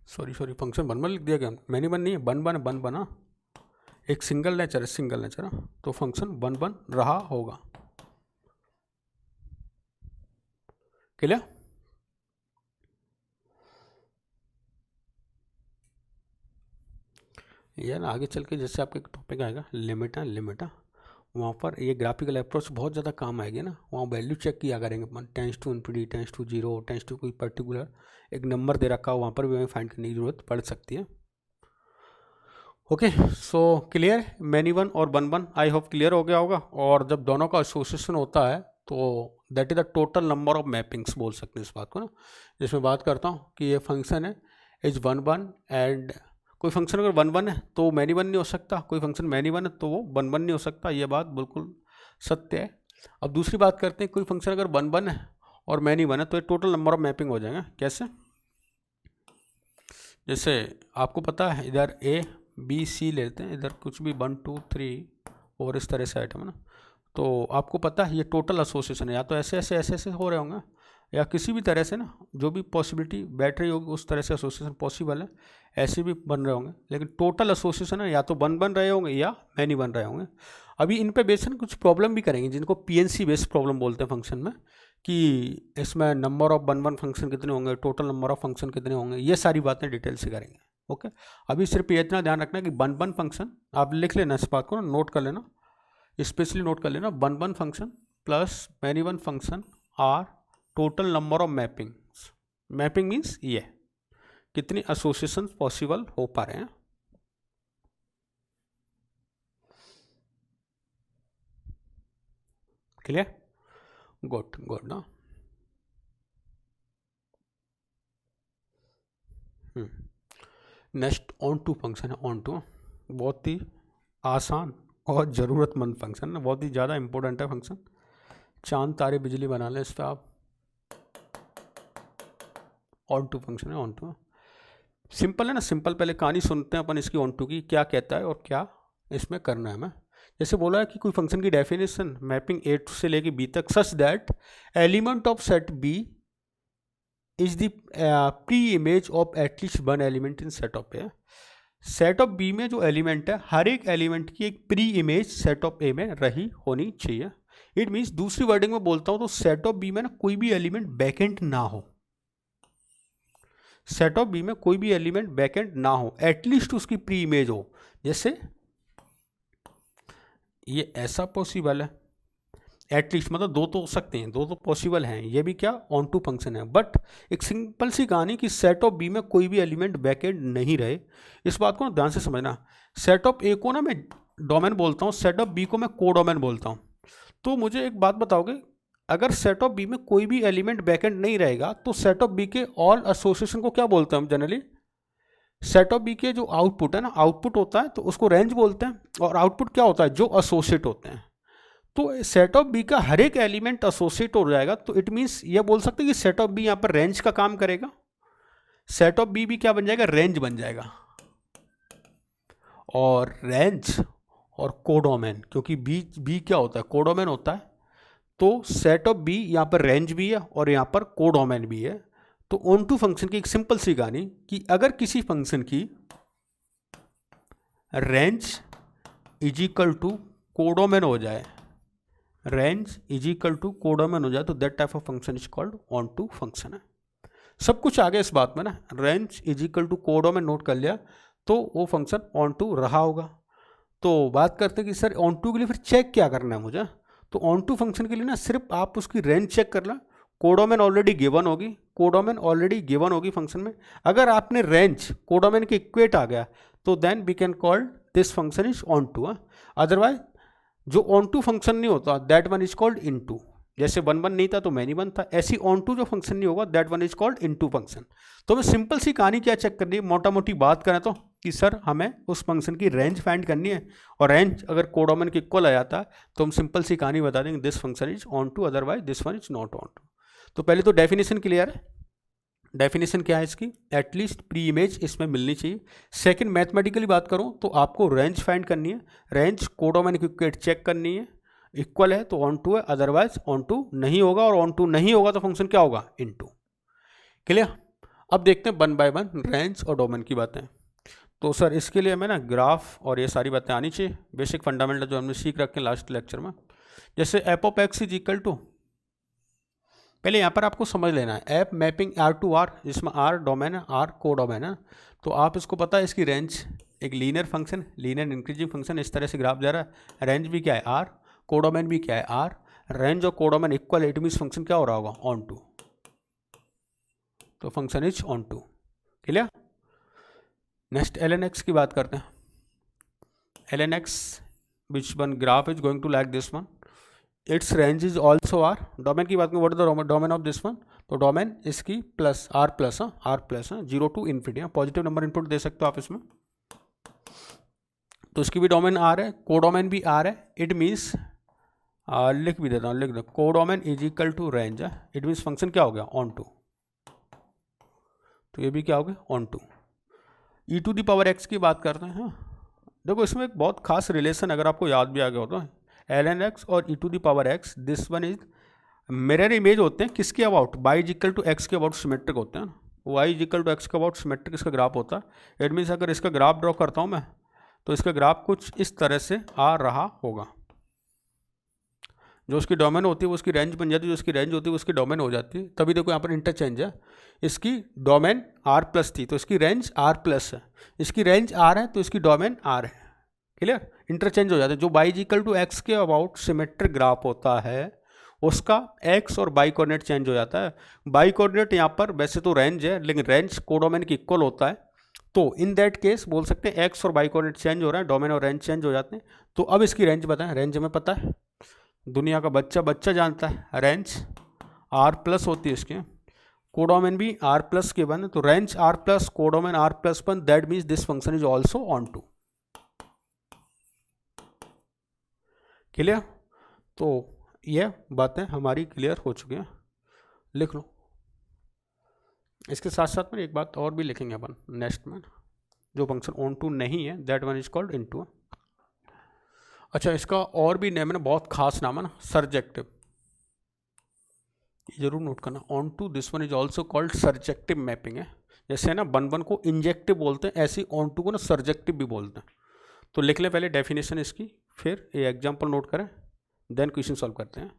sorry function 1 लिख दिया गया, मैनी 1 नहीं है, 1 बना, एक सिंगल नेचर है, सिंगल नेचर है, तो फंक्शन 1 रहा होगा। क्लियर? ये ना आगे चल के जैसे आपके टॉपिक आएगा लिमिटा, वहाँ पर ये ग्राफिकल अप्रोच बहुत ज़्यादा काम आएगी ना, वहाँ वैल्यू चेक किया करेंगे अपन, tends to infinity, tends to 0, tends to कोई पर्टिकुलर एक नंबर दे रखा हो, वहाँ पर भी हमें फाइंड करने की ज़रूरत पड़ सकती है। ओके, सो क्लियर, मैनी 1 और 1 आई होप क्लियर हो गया होगा। और जब दोनों का एसोसिएशन होता है तो that is the total number of mappings बोल सकते हैं इस बात को ना। जिसमें बात करता हूँ कि ये फंक्शन है इज 1 एंड कोई फंक्शन अगर 1 है तो मैनी 1 नहीं हो सकता, कोई फंक्शन मैनी 1 है तो वो 1 नहीं हो सकता, ये बात बिल्कुल सत्य है। अब दूसरी बात करते हैं, कोई फंक्शन अगर 1 है और मैनी 1 है तो ये टोटल नंबर ऑफ मैपिंग हो जाएगा। कैसे? जैसे आपको पता है इधर A B C लेते हैं, इधर कुछ भी 1 2 3 और इस तरह से आइटम है ना, तो आपको पता है ये टोटल एसोसिएशन है, या तो ऐसे हो रहे होंगे, या किसी भी तरह से ना जो भी पॉसिबिलिटी बैठ रही होगी उस तरह से एसोसिएशन पॉसिबल है, ऐसे भी बन रहे होंगे, लेकिन टोटल एसोसिएशन है या तो 1 बन रहे होंगे या मैनी बन रहे होंगे। अभी इन पे बेस्ड कुछ प्रॉब्लम भी करेंगे जिनको PNC बेस्ड प्रॉब्लम बोलते हैं फंक्शन में, कि इसमें नंबर ऑफ 1 फंक्शन कितने होंगे, टोटल नंबर ऑफ फंक्शन कितने होंगे, ये सारी बातें डिटेल से करेंगे। ओके, अभी सिर्फ ये इतना ध्यान रखना कि 1 फंक्शन, आप लिख लेना इस बात को, नोट कर लेना, स्पेशली नोट कर लेना, 1 function plus many 1 function are total number of mappings. Mapping means ये कितनी एसोसिएशन पॉसिबल हो पा रहे हैं। क्लियर? गुड ना। नेक्स्ट ऑन टू फंक्शन है, ऑन टू बहुत ही आसान और ज़रूरतमंद फंक्शन है, बहुत ही ज़्यादा इंपॉर्टेंट है फंक्शन, चांद तारे बिजली बना लें इस पर आप। ऑन टू फंक्शन है, ऑन टू सिंपल है ना, सिंपल पहले कहानी सुनते हैं अपन इसकी ऑन टू की, क्या कहता है और क्या इसमें करना है हमें। जैसे बोला है कि कोई फंक्शन की डेफिनेशन मैपिंग A से लेके B तक सच that element of set B is the pre image of at least 1 element in set of A। Set of B में जो एलिमेंट है हर एक एलिमेंट की एक pre image set of A में रही होनी चाहिए। इट मीन्स दूसरी वर्डिंग में बोलता हूँ तो सेट ऑफ B में ना कोई भी एलिमेंट बैकेंड ना हो, सेट ऑफ B में कोई भी एलिमेंट बैकेंड ना हो, एटलीस्ट उसकी प्री इमेज हो। जैसे ये ऐसा पॉसिबल है, एटलीस्ट मतलब 2 तो हो सकते हैं, 2 तो पॉसिबल हैं, ये भी क्या ऑन टू फंक्शन है। बट एक सिंपल सी कहानी कि सेट ऑफ B में कोई भी एलिमेंट बैकेंड नहीं रहे, इस बात को ध्यान से समझना। सेट ऑफ A को ना मैं डोमेन बोलता हूँ, सेट ऑफ B को मैं को डोमेन बोलता हूँ। तो मुझे एक बात बताओगे, अगर सेट ऑफ बी में कोई भी एलिमेंट बैकेंड नहीं रहेगा तो सेट ऑफ बी के ऑल एसोसिएशन को क्या बोलते हैं हम जनरली? सेट ऑफ बी के जो आउटपुट है ना, आउटपुट होता है तो उसको रेंज बोलते हैं, और आउटपुट क्या होता है? जो एसोसिएट होते हैं। तो सेट ऑफ बी का हर एक एलिमेंट एसोसिएट हो जाएगा, तो इट मीन्स ये बोल सकते हैं कि सेट ऑफ बी यहाँ पर रेंज का काम करेगा। सेट ऑफ बी भी क्या बन जाएगा? रेंज बन जाएगा। और रेंज और कोडोमेन, क्योंकि बी क्या होता है? कोडोमेन होता है। तो सेट ऑफ बी यहाँ पर रेंज भी है और यहाँ पर कोडोमेन भी है। तो ऑन टू फंक्शन की एक सिंपल सी कहानी कि अगर किसी फंक्शन की range is equal to codomain हो जाए, range is equal to codomain हो जाए, तो that type of function is called onto function है। सब कुछ आ गया इस बात में ना, range is equal to codomain note कर लिया तो वो फंक्शन ऑन टू रहा होगा। तो बात करते हैं कि सर ऑन टू के लिए फिर चेक क्या करना है मुझे? तो ऑन टू फंक्शन के लिए ना सिर्फ आप उसकी रेंज चेक कर ला, कोडोमेन ऑलरेडी गिवन होगी, कोडोमेन ऑलरेडी गिवन होगी फंक्शन में। अगर आपने रेंज कोडोमेन के इक्वेट आ गया तो then we can call this function is onto. Otherwise जो ऑन टू फंक्शन नहीं होता that one is called into. जैसे वन वन नहीं था तो मैनी वन था, ऐसी ऑन टू जो फंक्शन नहीं होगा that one is called into function. तो हमें सिंपल सी कहानी क्या चेक करनी है, मोटा मोटी बात करें तो कि सर हमें उस फंक्शन की रेंज फाइंड करनी है, और रेंज अगर कोडोमेन के इक्वल आ जाता है तो हम सिंपल सी कहानी बता देंगे this function is onto, otherwise this one is not onto. तो पहले तो डेफिनेशन क्लियर है। डेफिनेशन क्या है इसकी? एटलीस्ट प्री इमेज इसमें मिलनी चाहिए। सेकंड, मैथमेटिकली बात करूं तो आपको रेंज फाइंड करनी है, रेंज कोडोमेन की इक्वेट चेक करनी है, इक्वल है तो ऑन टू है, अदरवाइज ऑन टू नहीं होगा, और ऑन टू नहीं होगा तो फंक्शन क्या होगा? इन टू। क्लियर? अब देखते हैं वन बाय वन रेंज और डोमेन की बातें। तो सर इसके लिए हमें ना ग्राफ और ये सारी बातें आनी चाहिए, बेसिक फंडामेंटल जो हमने सीख रखे हैं लास्ट लेक्चर में। जैसे f of x is equal to, पहले यहाँ पर आपको समझ लेना है f mapping R to R, जिसमें आर डोमेन है, आर को डोमेन है। तो आप इसको पता है इसकी रेंज एक linear function, linear increasing function, इस तरह से ग्राफ जा रहा है। रेंज भी क्या है? आर, कोडोमेन भी क्या है? आर। रेंज और codomain equal, it means function क्या हो रहा होगा? Onto. तो function is onto. Clear? Next l n x की बात करते हैं। L n x which one graph is going to like this one, its range is also R. Domain की बात करें, what is the domain of this one? तो domain इसकी plus R plus है, zero to infinity, positive number input दे सकते हो आप इसमें। तो इसकी भी डोमेन आर है, कोडोमेन भी आर है। इट मीन्स लिख भी देता हूँ, लिख दो codomain is equal to range है, इट मीन्स फंक्शन क्या हो गया? Onto. तो ये भी क्या हो गया? Onto. E to the power x की बात करते हैं। देखो इसमें एक बहुत खास रिलेशन अगर आपको याद भी आ गया हो तो, एल एन एक्स और e to the power x, this one is mirror image होते हैं किसके about? Y is equal to x के अबाउट सिमेट्रिक होते हैं। Y is equal to x के अबाउट सिमेट्रिक इसका ग्राफ होता है। इट मीन्स अगर इसका ग्राफ ड्रॉ करता हूँ मैं तो इसका ग्राफ कुछ इस तरह से आ रहा होगा। जो उसकी डोमेन होती है वो उसकी रेंज बन जाती है, जो उसकी रेंज होती है वो उसकी डोमेन हो जाती है। तभी देखो यहाँ पर इंटरचेंज है, इसकी डोमेन आर प्लस थी तो इसकी रेंज आर प्लस है, इसकी रेंज आर है तो इसकी डोमेन आर है। क्लियर? इंटरचेंज हो जाते हैं। जो y is equal to x के अबाउट सिमेट्रिक ग्राफ होता है उसका एक्स और बाई कोऑर्डिनेट चेंज हो जाता है। बाई कोऑर्डिनेट यहाँ पर वैसे तो रेंज है लेकिन रेंज कोडोमेन की इक्वल होता है, तो इन दैट केस बोल सकते हैं एक्स और बाई कोऑर्डिनेट चेंज हो रहा है, डोमेन और रेंज चेंज हो जाते हैं। तो अब इसकी रेंज बताएं। रेंज हमें पता है, दुनिया का बच्चा जानता है, रेंज आर प्लस होती है इसके, कोडोमेन भी आर प्लस के बन, तो range R plus codomain R plus बन, that means this function is also onto. Clear? तो ये बातें हमारी क्लियर हो चुकी हैं, लिख लो। इसके साथ साथ में एक बात और भी लिखेंगे अपन नेक्स्ट में, जो फंक्शन ऑन टू नहीं है that one is called into. अच्छा, इसका और भी नेम है ना, बहुत खास नाम है ना, सर्जेक्टिव, जरूर नोट करना। Onto this one is also called surjective mapping है। जैसे ना वन वन को इंजेक्टिव बोलते हैं, ऐसे ऑन टू को ना सर्जेक्टिव भी बोलते हैं। तो लिख लें पहले डेफिनेशन इसकी, फिर ये एग्जाम्पल नोट करें, देन क्वेश्चन सॉल्व करते हैं।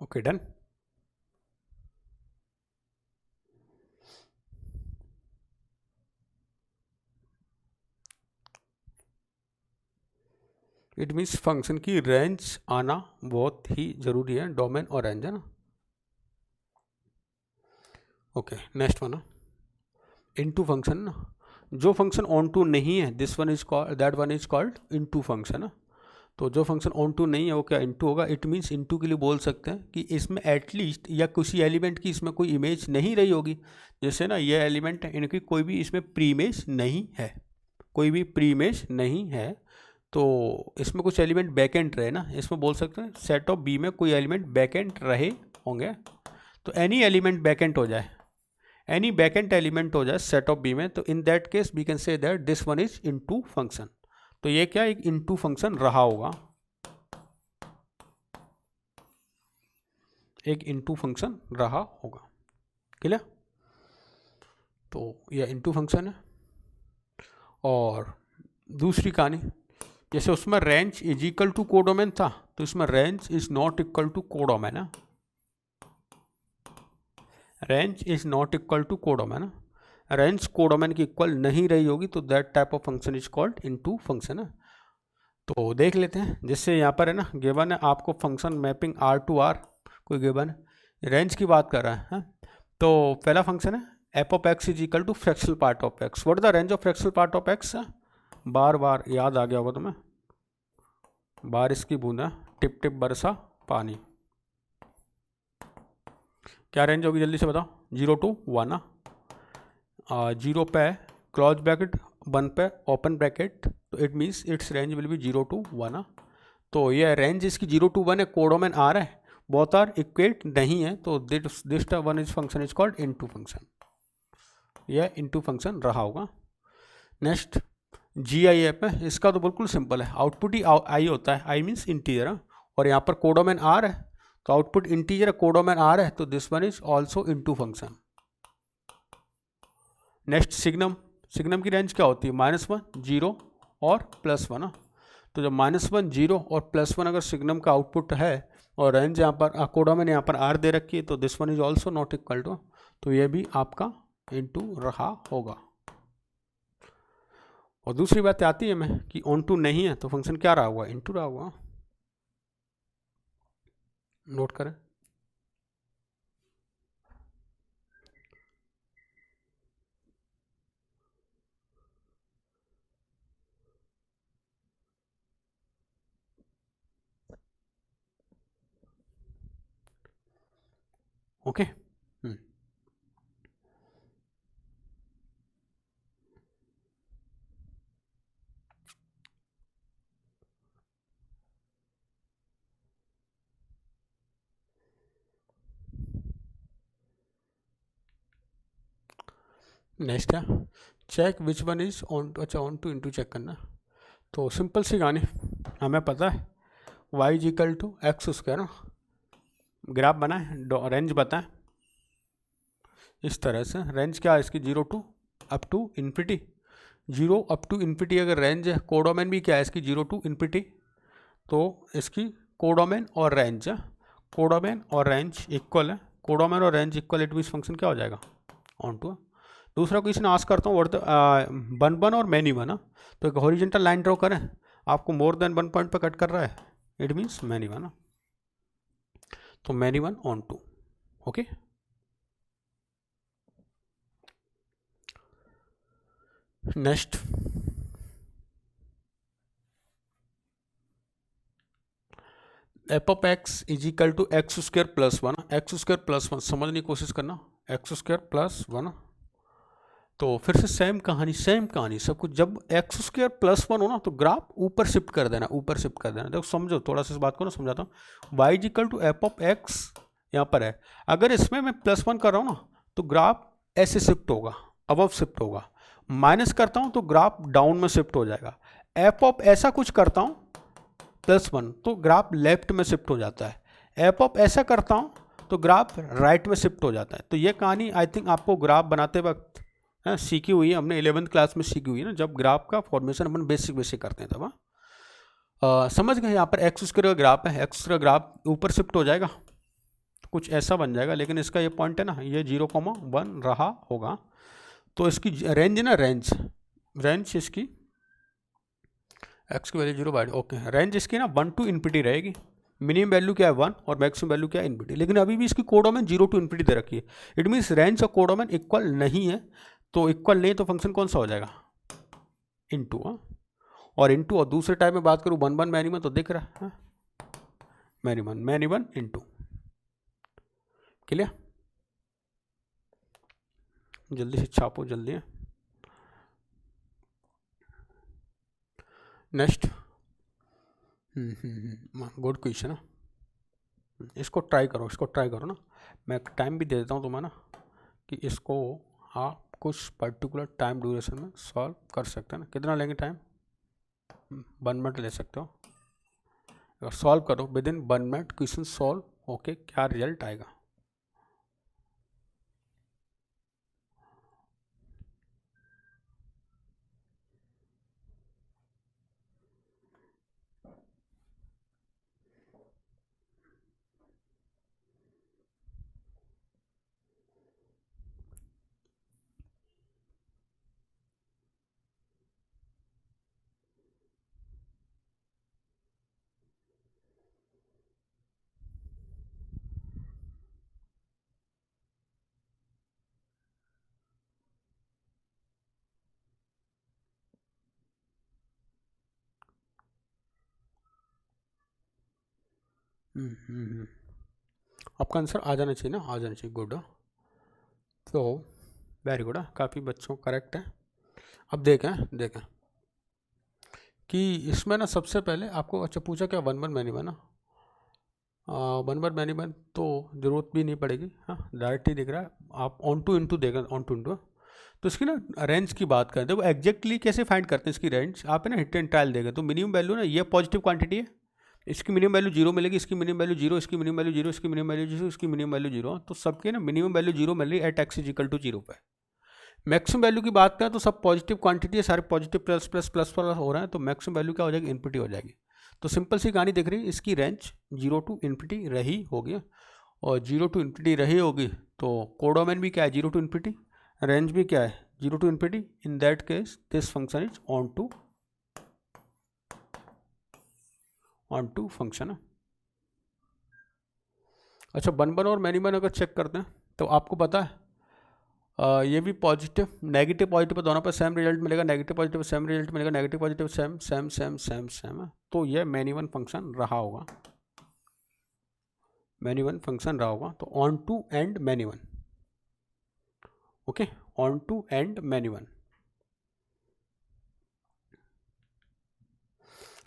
Okay, done. मीन्स फंक्शन की रेंज आना बहुत ही जरूरी है, डोमेन और रेंज है ना। Okay, next one into function ना, जो फंक्शन ऑन टू नहीं है this one is called, that one is called into function ना। तो जो फंक्शन ऑन टू नहीं है वो क्या इनटू होगा। इट मीन्स इनटू के लिए बोल सकते हैं कि इसमें एटलीस्ट या किसी एलिमेंट की इसमें कोई इमेज नहीं रही होगी। जैसे ना ये एलिमेंट है, इनकी कोई भी इसमें प्री इमेज नहीं है, कोई भी प्री इमेज नहीं है, तो इसमें कुछ एलिमेंट बैकेंड रहे ना, इसमें बोल सकते हैं सेट ऑफ बी में कोई एलिमेंट बैकेंड रहे होंगे। तो एनी एलिमेंट बैकेंड हो जाए, एनी बैकेंड एलिमेंट हो जाए सेट ऑफ बी में, तो in that case we can say that this one is into function. तो ये क्या एक इनटू फंक्शन रहा होगा, एक इनटू फंक्शन रहा होगा। क्लियर? तो यह इनटू फंक्शन है। और दूसरी कहानी, जैसे उसमें range is equal to codomain था, तो इसमें range is not equal to codomain है, range is not equal to codomain है, रेंज कोडोमेन की इक्वल नहीं रही होगी, तो that type of function is called into function है। तो देख लेते हैं, जैसे यहाँ पर है ना गिवन है आपको function mapping R to R, कोई गिवन है रेंज की बात कर रहा है। तो पहला फंक्शन है f of x is equal to fractional part of x. What the range of fractional part of x? बार बार याद आ गया होगा तुम्हें, बारिश की बूंदा टिप टिप बरसा पानी, क्या रेंज होगी जल्दी से बताओ? 0 to 1। 0 पे क्लोज ब्रैकेट, 1 पे ओपन ब्रैकेट, तो it means it's range will be 0 to 1। तो ये रेंज इसकी 0 to 1 है, कोडोमेन आर है, बोथ आर इक्वेट नहीं है, तो this one is function is called into function, यह इनटू फंक्शन रहा होगा। नेक्स्ट GIF है, इसका तो बिल्कुल सिंपल है, आउटपुट ही आई होता है, आई मीन्स इंटीजर, और यहाँ पर कोडोमेन आर है, तो आउटपुट इंटीजर कोडोमेन आर है, तो this one is also into function. Next signum, signum की रेंज क्या होती है? -1, 0 और +1। तो जब -1, 0 और +1 अगर सिग्नम का आउटपुट है और रेंज यहाँ पर कोडोमेन यहाँ पर आर दे रखी है, तो this one is also not equal to, तो ये भी आपका इनटू रहा होगा। और दूसरी बात आती है मैं कि ऑन टू नहीं है, तो फंक्शन क्या रहा हुआ? इनटू रहा हुआ। नोट करें। ओके। नेक्स्ट है check which one is onto, अच्छा ऑन टू इनटू चेक करना। तो सिंपल सी कहानी, हमें पता है y is equal to x square ना, ग्राफ बनाए, रेंज बताएं इस तरह से, रेंज क्या है इसकी? 0 to up to infinity, 0 up to infinity अगर रेंज है, कोडोमेन भी क्या है इसकी? 0 to इन्फिनिटी, तो इसकी कोडोमेन और रेंज है, कोडोमेन और रेंज इक्वल है, कोडोमेन और range equal, it means function क्या हो जाएगा? Onto. दूसरा क्वेश्चन आस्क करता हूँ, वन वन और मैनी वन, तो एक हॉरिजेंटल लाइन ड्रॉ करें, आपको मोर देन 1 पॉइंट पे कट कर रहा है, इट मीन्स मैनी वन, तो many one onto. Okay, next f of x is equal to x square plus 1, x square plus 1 समझने की कोशिश करना, एक्स स्क्वायर प्लस 1। तो फिर से सेम कहानी सब कुछ, जब एक्स स्क्वायर प्लस 1 हो ना, तो ग्राफ ऊपर शिफ्ट कर देना, ऊपर शिफ्ट कर देना। देखो समझो, थोड़ा सा इस बात को ना समझाता हूँ। Y is equal to F of x यहाँ पर है, अगर इसमें मैं +1 कर रहा हूँ ना, तो ग्राफ ऐसे शिफ्ट होगा, अबव शिफ्ट होगा, माइनस करता हूँ तो ग्राफ डाउन में शिफ्ट हो जाएगा, एफ ऑफ ऐसा कुछ करता हूँ +1 तो ग्राफ लेफ्ट में शिफ्ट हो जाता है, एफ ऑफ ऐसा करता हूँ तो ग्राफ राइट में शिफ्ट हो जाता है। तो ये कहानी आई थिंक आपको ग्राफ बनाते वक्त सीखी हुई है, हमने 11th क्लास में सीखी हुई है ना, जब ग्राफ का फॉर्मेशन अपन बेसिक करते हैं तब। समझ गए? यहाँ पर एक्स स्क्वायर का ग्राफ है, एक्स स्क्वायर ग्राफ ऊपर शिफ्ट हो जाएगा, तो कुछ ऐसा बन जाएगा, लेकिन इसका ये पॉइंट है ना, ये 0,1 रहा होगा। तो इसकी रेंज है ना, रेंज इसकी एक्स की वैल्यू 0 बाई, ओके। रेंज इसकी ना 1 टू इन्फिनिटी रहेगी, मिनिमम वैल्यू क्या है 1 और मैक्सिमम वैल्यू क्या है इन्फिनिटी, लेकिन अभी भी इसकी कोडोमेन 0 टू इन्फिनिटी दे रखी है। इट मीन्स रेंज और कोडोमेन इक्वल नहीं है, तो इक्वल नहीं तो फंक्शन कौन सा हो जाएगा, इनटू। और इनटू, और दूसरे टाइप में बात करूँ 1 1 मैनिमम, तो दिख रहा है मैनिमम इनटू। क्लियर, जल्दी से छापो, जल्दी है। नेक्स्ट, गुड क्वेश्चन है, इसको ट्राई करो, इसको ट्राई करो ना। मैं टाइम भी दे देता हूँ तुम्हें ना, कि इसको आप कुछ पर्टिकुलर टाइम ड्यूरेशन में सॉल्व कर सकते हैं ना। कितना लेंगे टाइम, 1 मिनट ले सकते हो। अगर सॉल्व करो with in 1 minute question solve होके क्या रिजल्ट आएगा। आपका आंसर आ जाना चाहिए ना, आ जाना चाहिए, गुड। तो वेरी गुड, काफ़ी बच्चों करेक्ट है। अब देखें कि इसमें ना सबसे पहले आपको अच्छा पूछा क्या 1 1 मैनिमम ना, 1 1 मैनिमम तो ज़रूरत भी नहीं पड़ेगी, हाँ डायरेक्ट ही दिख रहा है। आप ऑन टू इंटू देखें, ऑन टू इंटू, तो इसकी ना रेंज की बात करें, देखो एग्जैक्टली कैसे फाइंड करते हैं इसकी रेंज। आप है ना हिट एंड ट्रायल देखें, तो मिनिमम वैल्यू ना ये पॉजिटिव क्वांटिटी है, इसकी मिनिमम वैल्यू 0 मिलेगी, इसकी मिनिमम वैल्यू 0, इसकी मिनिमम वैल्यू 0, इसकी मिनिमम वैल्यू 0, इसकी मिनिमम वैल्यू 0, तो सबके ना मिनिमम वैल्यू 0 मिल रही है at x is equal to 0 पे। मैक्सिमम वैल्यू की बात करें तो सब पॉजिटिव क्वांटिटी है, सारे positive plus plus plus plus हो रहे हैं, तो मैक्सिमम वैल्यू क्या हो जाएगी, इन्फिनिटी हो जाएगी। तो सिंपल सी कहानी दिख रही है, इसकी रेंज 0 टू इन्फिनिटी रही होगी, और 0 टू इन्फिनिटी रही होगी तो कोडोमेन भी क्या है 0 टू इन्फिनिटी, रेंज भी क्या है 0 to infinity. In that case this function is onto function. अच्छा 1 1 और मैनी 1 अगर चेक करते हैं तो आपको पता है ये भी पॉजिटिव नेगेटिव पॉजिटिव दोनों पर सेम रिजल्ट मिलेगा, नेगेटिव पॉजिटिव सेम रिजल्ट मिलेगा, negative positive same same same same same है। तो ये मैनी 1 फंक्शन रहा होगा, मैनी 1 फंक्शन रहा होगा। तो onto and many 1, okay, onto and many 1।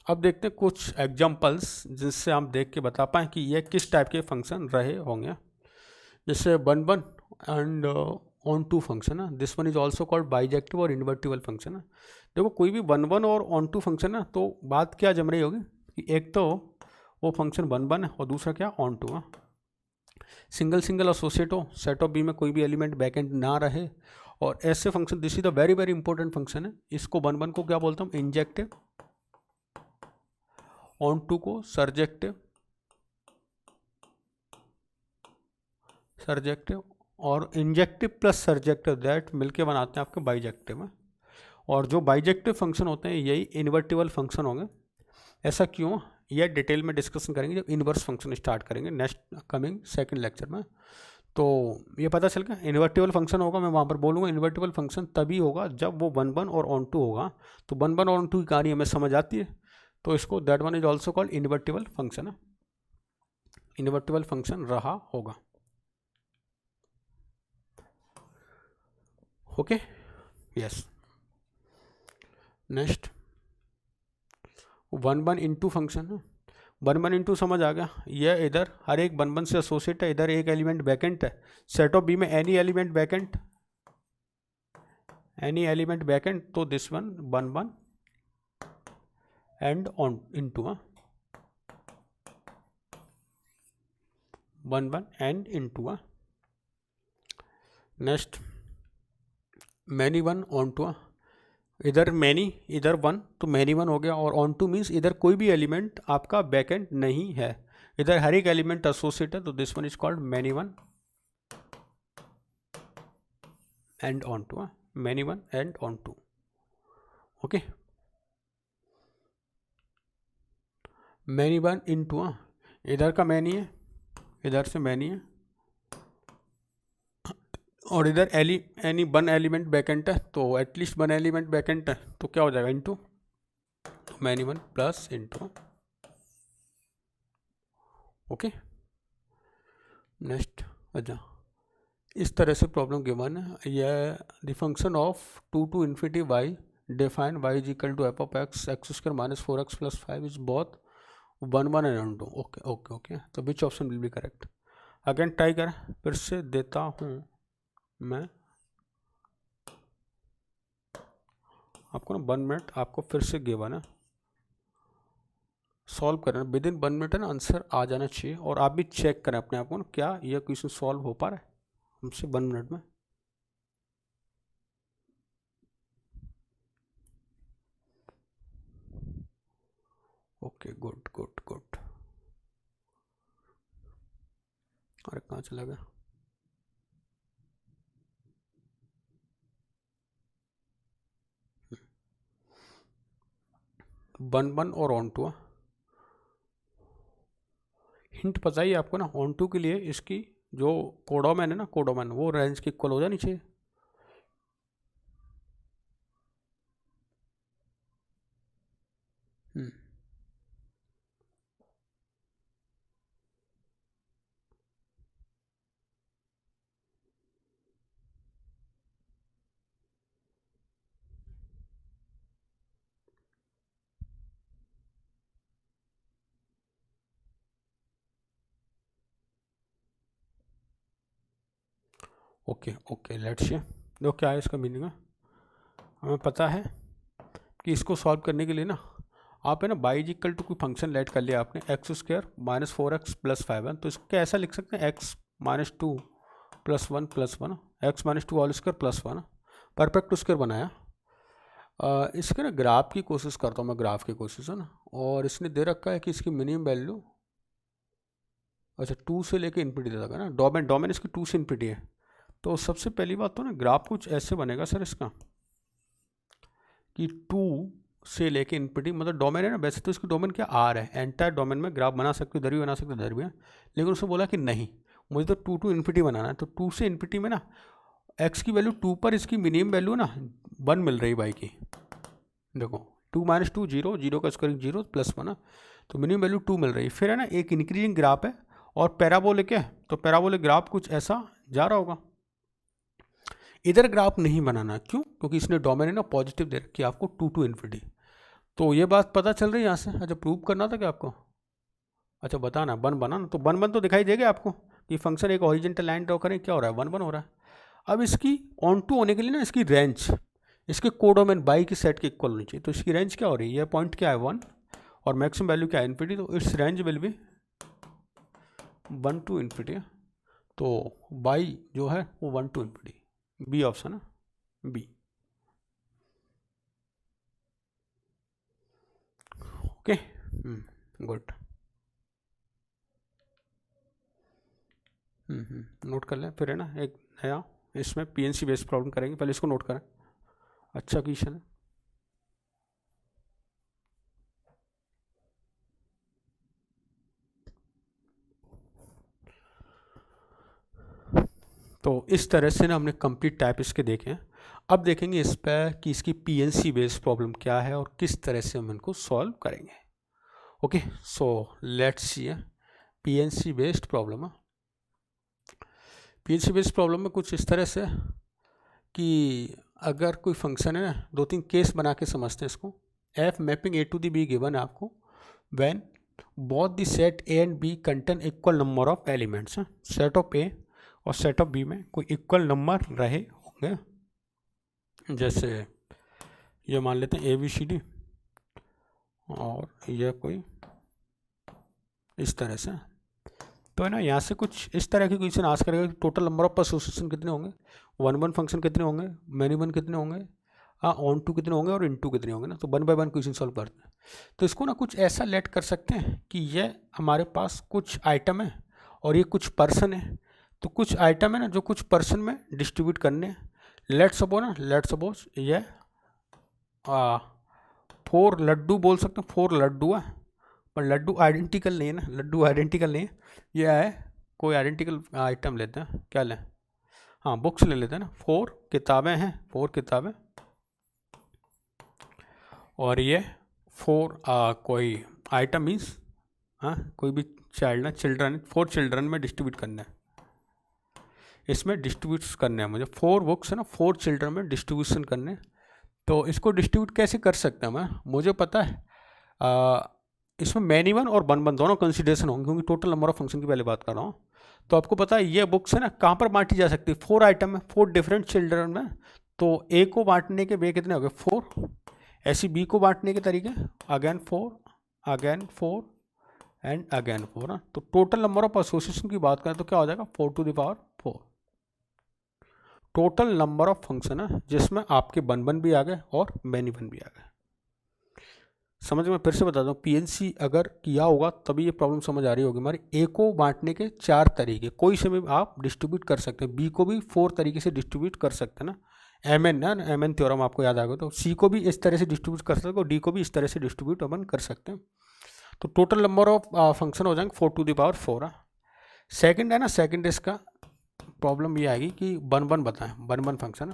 अब देखते हैं कुछ एग्जांपल्स जिससे हम देख के बता पाएँ कि ये किस टाइप के फंक्शन रहे होंगे। जैसे 1 1 एंड ऑन टू फंक्शन है, this one is also called bijective और इन्वर्टिबल फंक्शन है। देखो कोई भी 1 1 और ऑन टू फंक्शन है तो बात क्या जम रही होगी कि एक तो वो फंक्शन 1 1 है और दूसरा क्या ऑन टू है। सिंगल सिंगल एसोसिएट हो, सेट ऑफ बी में कोई भी एलिमेंट बैकेंड ना रहे, और ऐसे function, this is the very very important function है। इसको 1 1 को क्या बोलता हूँ इंजेक्टिव, ऑन टू को सर्जेक्टिव, सर्जेक्टिव और इंजेक्टिव प्लस सर्जेक्टिव दैट मिलके बनाते हैं आपके बाइजेक्टिव में। और जो बाइजेक्टिव फंक्शन होते हैं यही इन्वर्टिबल फंक्शन होंगे। ऐसा क्यों, यह डिटेल में डिस्कशन करेंगे जब इन्वर्स फंक्शन स्टार्ट करेंगे नेक्स्ट कमिंग सेकंड लेक्चर में। तो ये पता चल गया इन्वर्टिबल फंक्शन होगा, मैं वहाँ पर बोलूँगा इन्वर्टिबल फंक्शन तभी होगा जब वो 1 1 और ऑन टू होगा। तो 1 1 और ऑन टू की कहानी हमें समझ आती है, तो इसको that one is also called invertible function है, इन्वर्टिबल फंक्शन रहा होगा। Okay yes, next 1 1 into function है। 1 1 इंटू समझ आ गया, यह इधर हर एक 1 1 से एसोसिएट है, इधर एक एलिमेंट वैकेंट है। सेट ऑफ बी में any element vacant, any element vacant, तो this one 1 1 and on into 1 1 and into. Next many 1 onto, इधर मैनी इधर 1 तो मैनी 1 हो गया, और ऑन टू मीन्स इधर कोई भी एलिमेंट आपका बैकेंड नहीं है, इधर हर एक एलिमेंट एसोसिएट है, तो this one is called many 1 and onto, many 1 and onto. Okay many one into, इधर का मैनी है, इधर से मैनी है, और इधर एनी वन एलिमेंट वैकेंट है, तो एटलीस्ट वन एलिमेंट वैकेंट है, तो क्या हो जाएगा into many one plus into. Okay next, अच्छा इस तरह से प्रॉब्लम गिवन है। यह the function of 2 to infinity y define y is equal to F of x x square minus 4x plus 5 is both 1 1 and 2। Okay okay okay, तो which option will be correct? Again try करें, फिर से देता हूँ मैं आपको ना 1 minute, आपको फिर से गिवन है, सॉल्व करें विद इन 1 मिनट है ना, आंसर आ जाना चाहिए। और आप भी चेक करें अपने आप को ना, क्या यह क्वेश्चन सॉल्व हो पा रहा है हमसे 1 मिनट में। Okay good good good. अरे कहाँ चला गया? वन वन और ऑन टू, हिंट पता ही आपको ना, ऑन टू के लिए इसकी जो कोडोमैन है ना, कोडोमैन वो रेंज की इक्वल हो जानी चाहिए। ओके ओके लेट्स सी, देखो क्या है इसका मीनिंग है। हमें पता है कि इसको सॉल्व करने के लिए ना, आप है ना बाई इक्वल टू कोई फंक्शन लेट कर लिया आपने, x square minus 4x plus 5 है, तो इसको क्या ऐसा लिख सकते हैं, x minus 2 plus 1 x minus 2 all square plus 1, perfect square बनाया। इसके ना ग्राफ की कोशिश करता हूँ मैं, ग्राफ की कोशिश है ना, और इसने दे रखा है कि इसकी मिनिमम वैल्यू, अच्छा 2 से लेके इन्फिनिटी तक है ना, डोमेन इसकी 2 से इन्फिनिटी है। तो सबसे पहली बात तो ना ग्राफ कुछ ऐसे बनेगा सर इसका, कि 2 से लेके इन्फिनिटी, मतलब डोमेन है ना, वैसे तो इसकी डोमेन क्या आर है, एंटायर डोमेन में ग्राफ बना सकते हो, इधर भी बना सकते हो, इधर भी है, लेकिन उसने बोला कि नहीं मुझे तो 2 to इन्फिनिटी बनाना है। तो 2 से इन्फिनिटी में ना एक्स की वैल्यू 2 पर इसकी मिनिमम वैल्यू ना 1 मिल रही बाई की, देखो 2 माइनस 2 जीरो, जीरो का स्क्वायर जीरो प्लस 1, तो मिनिमम वैल्यू 2 मिल रही है। फिर है ना एक इंक्रीजिंग ग्राफ है और पैराबोलिक है, तो पैराबोलिक ग्राफ कुछ ऐसा जा रहा होगा। इधर ग्राफ नहीं बनाना, क्यों? क्योंकि इसने डोमेन है ना पॉजिटिव दे रखी है आपको 2 to इन्फिनिटी, तो ये बात पता चल रही है यहाँ से। अच्छा प्रूव करना था क्या आपको? अच्छा बताना, वन बनाना, तो वन वन तो दिखाई देगा आपको कि फंक्शन एक ओरिजेंटल लाइन ड्रॉ करें, क्या हो रहा है, वन वन हो रहा है। अब इसकी ऑन टू होने के लिए ना इसकी रेंज, इसके कोडोमेन बाई की सेट के इक्वल होनी चाहिए, तो इसकी रेंज क्या हो रही है, पॉइंट क्या है 1 और मैक्सिमम वैल्यू क्या है इन्फिनिटी, तो it's range will be 1 to infinity, तो बाई जो है वो 1 to इन्फिनिटी, बी ऑप्शन है, बी। ओके गुड, नोट कर लें। फिर है ना एक नया इसमें पीएनसी बेस्ड प्रॉब्लम करेंगे, पहले इसको नोट करें, अच्छा क्वेश्चन है। तो इस तरह से ना हमने कंप्लीट टाइप इसके देखे हैं। अब देखेंगे इस पर कि इसकी पीएनसी बेस्ड प्रॉब्लम क्या है और किस तरह से हम इनको सॉल्व करेंगे। Okay so let's see PNC based problem है। पीएनसी बेस्ड प्रॉब्लम में कुछ इस तरह से कि अगर कोई फंक्शन है ना, 2-3 केस बना के समझते हैं इसको। F mapping A to the B given है आपको, when both the set A and B contain equal number of elements, set of A और सेट ऑफ बी में कोई इक्वल नंबर रहे होंगे, जैसे ये मान लेते हैं ए बी सी डी, और यह कोई इस तरह से, तो है ना यहाँ से कुछ इस तरह की क्वेश्चन आस्क करेगा कि टोटल नंबर ऑफ एसोसिएशन कितने होंगे, 1 फंक्शन कितने होंगे, मैनी वन कितने होंगे, ऑन टू कितने होंगे और इन टू कितने होंगे ना, तो 1 by 1 क्वेश्चन सॉल्व करते हैं। तो इसको ना कुछ ऐसा लेट कर सकते हैं कि ये हमारे पास कुछ आइटम है और ये कुछ पर्सन है, तो कुछ आइटम है ना जो कुछ पर्सन में डिस्ट्रीब्यूट करने हैं। लेट सपोज ये 4 लड्डू बोल सकते हैं, 4 लड्डू है, पर लड्डू आइडेंटिकल नहीं है ना, लड्डू आइडेंटिकल नहीं है। ये है कोई आइडेंटिकल आइटम लेते हैं, क्या लें, हाँ बुक्स ले लेते हैं ना, 4 किताबें हैं, 4 किताबें, और ये 4 कोई आइटम मीन्स हाँ कोई भी चाइल्ड ना, चिल्ड्रन, 4 चिल्ड्रन में डिस्ट्रीब्यूट करना है, इसमें डिस्ट्रीब्यूट करना है मुझे 4 बुक्स है ना, 4 चिल्ड्रन में डिस्ट्रीब्यूशन करने। तो इसको डिस्ट्रीब्यूट कैसे कर सकते हैं मैं, मुझे पता है इसमें मैनी वन और वन वन दोनों कंसिडरेशन होंगे, क्योंकि टोटल नंबर ऑफ फंक्शन की पहले बात कर रहा हूँ। तो आपको पता है ये बुक्स है ना कहाँ पर बांटी जा सकती है, 4 आइटम है, 4 डिफरेंट चिल्ड्रन में। तो ए को बांटने के वे कितने हो गए, 4। ऐसी बी को बांटने के तरीके अगेन 4, अगेन 4 एंड अगेन 4 ना। तो टोटल नंबर ऑफ एसोसिएशन की बात करें तो क्या हो जाएगा, 4 to the power 4। Total number of function है जिसमें आपके वन वन भी आ गए और मैनी वन भी आ गए। समझ में फिर से बता दूं, पीएनसी अगर किया होगा तभी ये प्रॉब्लम समझ आ रही होगी हमारी। ए को बांटने के 4 तरीके, कोई से भी आप डिस्ट्रीब्यूट कर सकते हैं, बी को भी 4 तरीके से डिस्ट्रीब्यूट कर सकते हैं ना, एम एन ना, एम एन थ्योरम आपको याद आ गया। तो सी को भी इस तरह से डिस्ट्रीब्यूट कर सकते हो, डी को भी इस तरह से डिस्ट्रीब्यूट अपन कर सकते हैं। तो टोटल नंबर ऑफ फंक्शन हो जाएंगे 4 टू द पावर 4। सेकंड है ना, सेकंड इसका प्रॉब्लम ये आएगी कि वन वन बताएं, वन वन फंक्शन।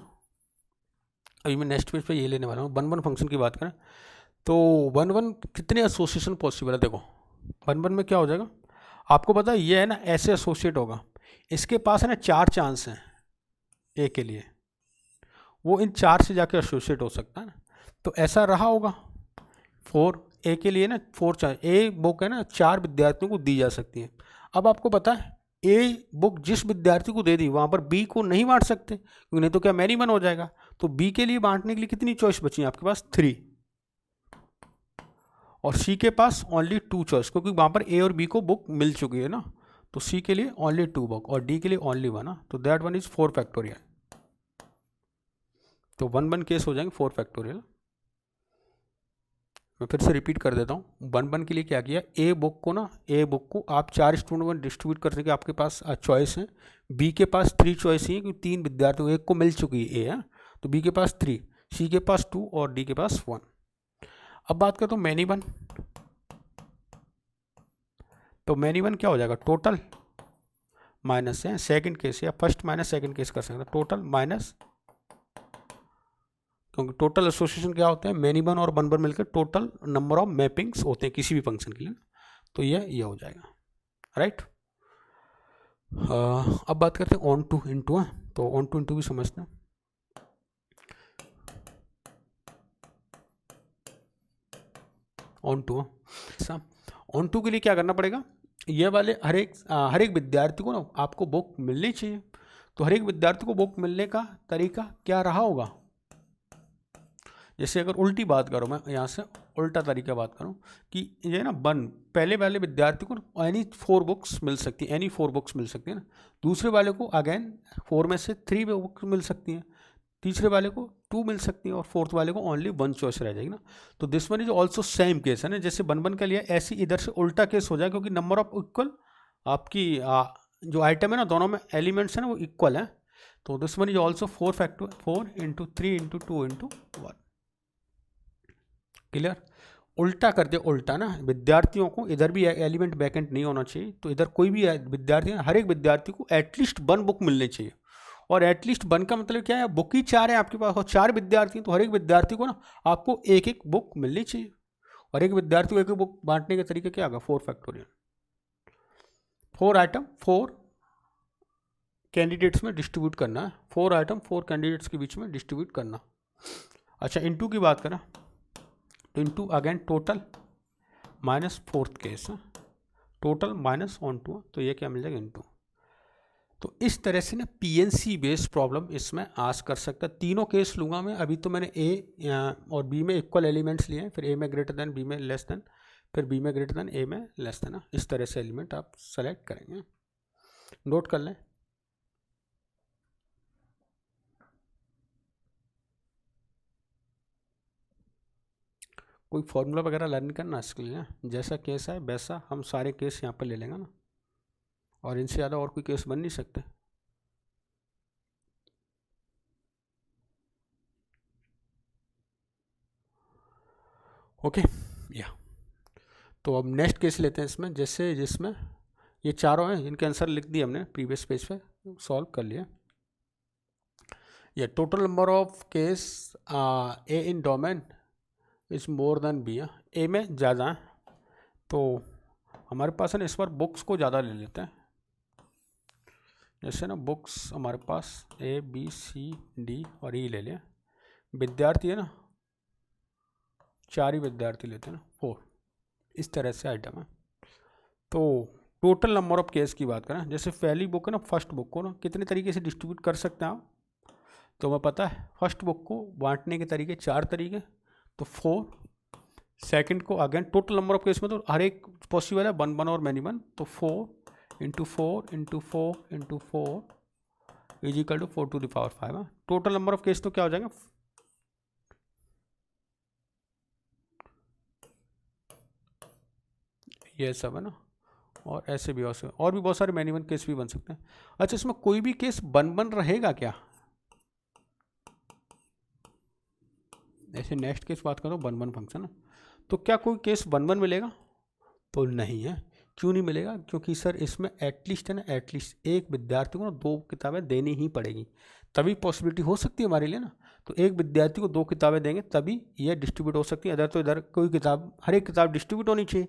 अभी मैं नेक्स्ट पेज पे ये लेने वाला हूँ, वन वन फंक्शन की बात करें तो वन वन कितने एसोसिएशन पॉसिबल है। देखो वन वन में क्या हो जाएगा, आपको पता है ये है ना ऐसे एसोसिएट होगा, इसके पास है ना 4 चांस हैं ए के लिए, वो इन 4 से जाके एसोसिएट हो सकता है ना। तो ऐसा रहा होगा 4 ए के लिए ना, 4 चांस, ए बुक है ना 4 विद्यार्थियों को दी जा सकती है। अब आपको पता है ए बुक जिस विद्यार्थी को दे दी वहाँ पर बी को नहीं बांट सकते, क्योंकि नहीं तो क्या मैनी वन हो जाएगा। तो बी के लिए बांटने के लिए कितनी चॉइस बची है आपके पास, 3, और सी के पास ओनली 2 चॉइस, क्योंकि वहाँ पर ए और बी को बुक मिल चुकी है ना। तो सी के लिए ओनली 2 बुक और डी के लिए ओनली 1 ना, तो दैट वन इज 4 फैक्टोरियल। तो 1 1 केस हो जाएंगे 4 फैक्टोरियल। मैं फिर से रिपीट कर देता हूँ, 1 1 के लिए क्या किया, ए बुक को ना, ए बुक को आप 4 स्टूडेंट में डिस्ट्रीब्यूट करने के आपके पास चॉइस है। बी के पास 3 चॉइस ही है, क्योंकि 3 विद्यार्थियों एक को मिल चुकी है ए है, तो बी के पास 3, सी के पास 2 और डी के पास 1। अब बात करता हूँ मैनी वन। तो मैनी वन क्या हो जाएगा, टोटल माइनस है सेकंड केस, या फर्स्ट माइनस सेकंड केस कर सकते हैं, टोटल माइनस, क्योंकि टोटल एसोसिएशन क्या होते हैं, मैनी वन और वन वन मिलकर टोटल नंबर ऑफ मैपिंग्स होते हैं किसी भी फंक्शन के लिए। तो ये हो जाएगा, राइट। अब बात करते हैं ऑन टू इंटू। तो ऑन टू इंटू भी समझते हैं। ऑन टू के लिए क्या करना पड़ेगा, ये वाले हर एक विद्यार्थी को ना आपको बुक मिलनी चाहिए। तो हर एक विद्यार्थी को बुक मिलने का तरीका क्या रहा होगा, जैसे अगर उल्टी बात करूँ, मैं यहाँ से उल्टा तरीका बात करूँ कि ये ना पहले वाले विद्यार्थी को एनी 4 बुक्स मिल सकती है, एनी 4 बुक्स मिल सकती है ना। दूसरे वाले को अगेन 4 में से 3 बुक्स मिल सकती हैं, तीसरे वाले को 2 मिल सकती है और फोर्थ वाले को ओनली 1 चॉइस रह जाएगी ना। तो this one is also same case है ना, जैसे 1 1 का लिया ऐसे इधर से उल्टा केस हो जाए, क्योंकि नंबर ऑफ इक्वल आपकी जो आइटम है ना दोनों में एलिमेंट्स है ना वो इक्वल है। तो this one is also 4 factor 4 into 3 into 2 into 1। Clear, उल्टा कर दे, उल्टा ना, विद्यार्थियों को इधर भी एलिमेंट वैकेंट नहीं होना चाहिए। तो इधर कोई भी विद्यार्थी, हर एक विद्यार्थी को एटलीस्ट 1 बुक मिलनी चाहिए। और एटलीस्ट 1 का मतलब क्या है, बुक ही 4 है आपके पास और 4 विद्यार्थी, तो हर एक विद्यार्थी को ना आपको एक एक बुक मिलनी चाहिए। और एक विद्यार्थी को एक एक बुक बांटने के तरीके क्या होगा, 4 फैक्टोरियल, 4 आइटम 4 कैंडिडेट्स में डिस्ट्रीब्यूट करना है, 4 आइटम 4 कैंडिडेट्स के बीच में डिस्ट्रीब्यूट करना। अच्छा, इनटू की बात करें तो into again total minus fourth case, total minus onto, तो ये क्या मिल जाएगा, इनटू। तो इस तरह से ना पीएनसी बेस्ड प्रॉब्लम इसमें आज कर सकता है। तीनों केस लूँगा मैं, अभी तो मैंने ए और बी में इक्वल एलिमेंट्स लिए हैं, फिर ए में ग्रेटर देन, बी में लेस देन, फिर बी में ग्रेटर देन, ए में लेस देन। इस तरह से एलिमेंट आप सेलेक्ट करेंगे, नोट कर लें। कोई फॉर्मूला वगैरह लर्न करना इसके लिए, जैसा केस है वैसा हम सारे केस यहाँ पर ले लेंगे ना, और इनसे ज़्यादा और कोई केस बन नहीं सकते। ओके, या तो अब नेक्स्ट केस लेते हैं इसमें, जैसे जिसमें ये चारों हैं, इनके आंसर लिख दिए हमने प्रीवियस पेज पे, सॉल्व कर लिया। ये total number of case A in domain is more than B. A में ज़्यादा है, तो हमारे पास है ना इस बार बुक्स को ज़्यादा ले लेते हैं। जैसे ना बुक्स हमारे पास ए बी सी डी और ई ले लें। विद्यार्थी है ना 4 ही विद्यार्थी लेते हैं ना, 4, इस तरह से आइटम है। तो टोटल नंबर ऑफ केस की बात करें, जैसे पहली बुक है ना, फर्स्ट बुक को ना कितने तरीके से डिस्ट्रीब्यूट कर सकते हैं आप, तो हमें पता है फर्स्ट बुक को बांटने के तरीके 4 तरीके, तो 4। सेकंड को again total number of case में तो हर एक पॉसिबल है 1 1 और मैनी 1, तो 4 into 4 into 4 into 4 is equal to 4 to the power 5। Total number of case तो क्या हो जाएगा, ये सब है ना, और ऐसे भी और भी बहुत सारे मैनी 1 केस भी बन सकते हैं। अच्छा, इसमें कोई भी केस 1 1 रहेगा क्या? ऐसे नेक्स्ट केस बात करो 1 1 फंक्शन है, तो क्या कोई केस 1 1 मिलेगा? तो नहीं है। क्यों नहीं मिलेगा? क्योंकि सर इसमें एटलीस्ट है ना, एटलीस्ट एक विद्यार्थी को ना 2 किताबें देनी ही पड़ेगी, तभी पॉसिबिलिटी हो सकती है हमारे लिए ना। तो एक विद्यार्थी को 2 किताबें देंगे तभी ये डिस्ट्रीब्यूट हो सकती है, अदर तो इधर कोई किताब, हर एक किताब डिस्ट्रीब्यूट होनी चाहिए,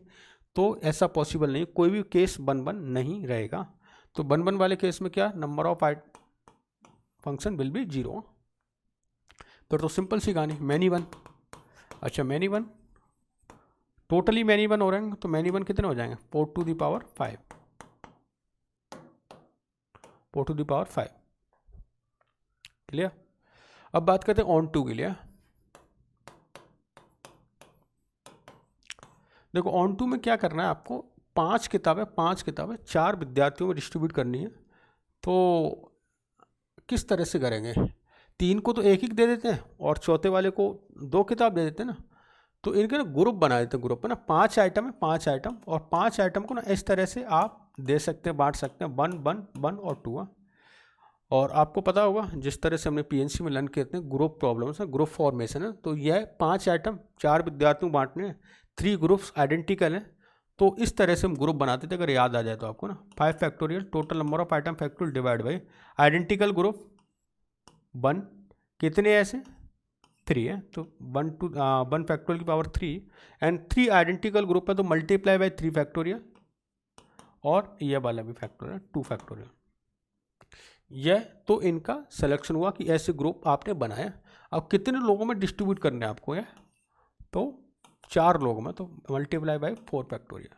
तो ऐसा पॉसिबल नहीं, कोई भी केस 1 1 नहीं रहेगा। तो 1 1 वाले केस में क्या, number of function will be 0। फिर तो सिंपल सी कहानी, मैनी 1। अच्छा, मैनी 1 टोटली मैनी 1 हो रहे हैं, तो मैनी 1 कितने हो जाएंगे, 4 to the power 5, 4 to the power 5। Clear? अब बात करते हैं ऑन टू के लिए। देखो ऑन टू में क्या करना है आपको, 5 किताबें 4 विद्यार्थियों में डिस्ट्रीब्यूट करनी है। तो किस तरह से करेंगे, 3 को तो एक ही दे देते हैं और चौथे वाले को 2 किताब दे देते हैं ना, तो इनके ना ग्रुप बना देते हैं। ग्रुप है ना 5 आइटम है, 5 आइटम, और 5 आइटम को ना इस तरह से आप दे सकते हैं, बांट सकते हैं 1 1 1 और 2। और आपको पता होगा जिस तरह से हमने पीएनसी में लर्न करते हैं ग्रुप प्रॉब्लम्स है, ग्रुप फॉर्मेशन है, तो यह 5 आइटम 4 विद्यार्थियों को बांटने हैं, 3 ग्रुप्स आइडेंटिकल हैं, तो इस तरह से हम ग्रुप बनाते थे। अगर याद आ जाए तो आपको ना 5 factorial total number of item factorial divide by identical group 1, कितने ऐसे 3 है, तो 1 फैक्टोरियल की पावर 3, एंड 3 आइडेंटिकल ग्रुप है तो मल्टीप्लाई बाई 3 फैक्टोरियल, और यह वाला भी फैक्टोरियल 2 फैक्टोरियल। यह तो इनका सिलेक्शन हुआ कि ऐसे ग्रुप आपने बनाया। अब कितने लोगों में डिस्ट्रीब्यूट करने हैं आपको, यह तो 4 लोगों में, तो मल्टीप्लाई बाई 4 फैक्टोरियल,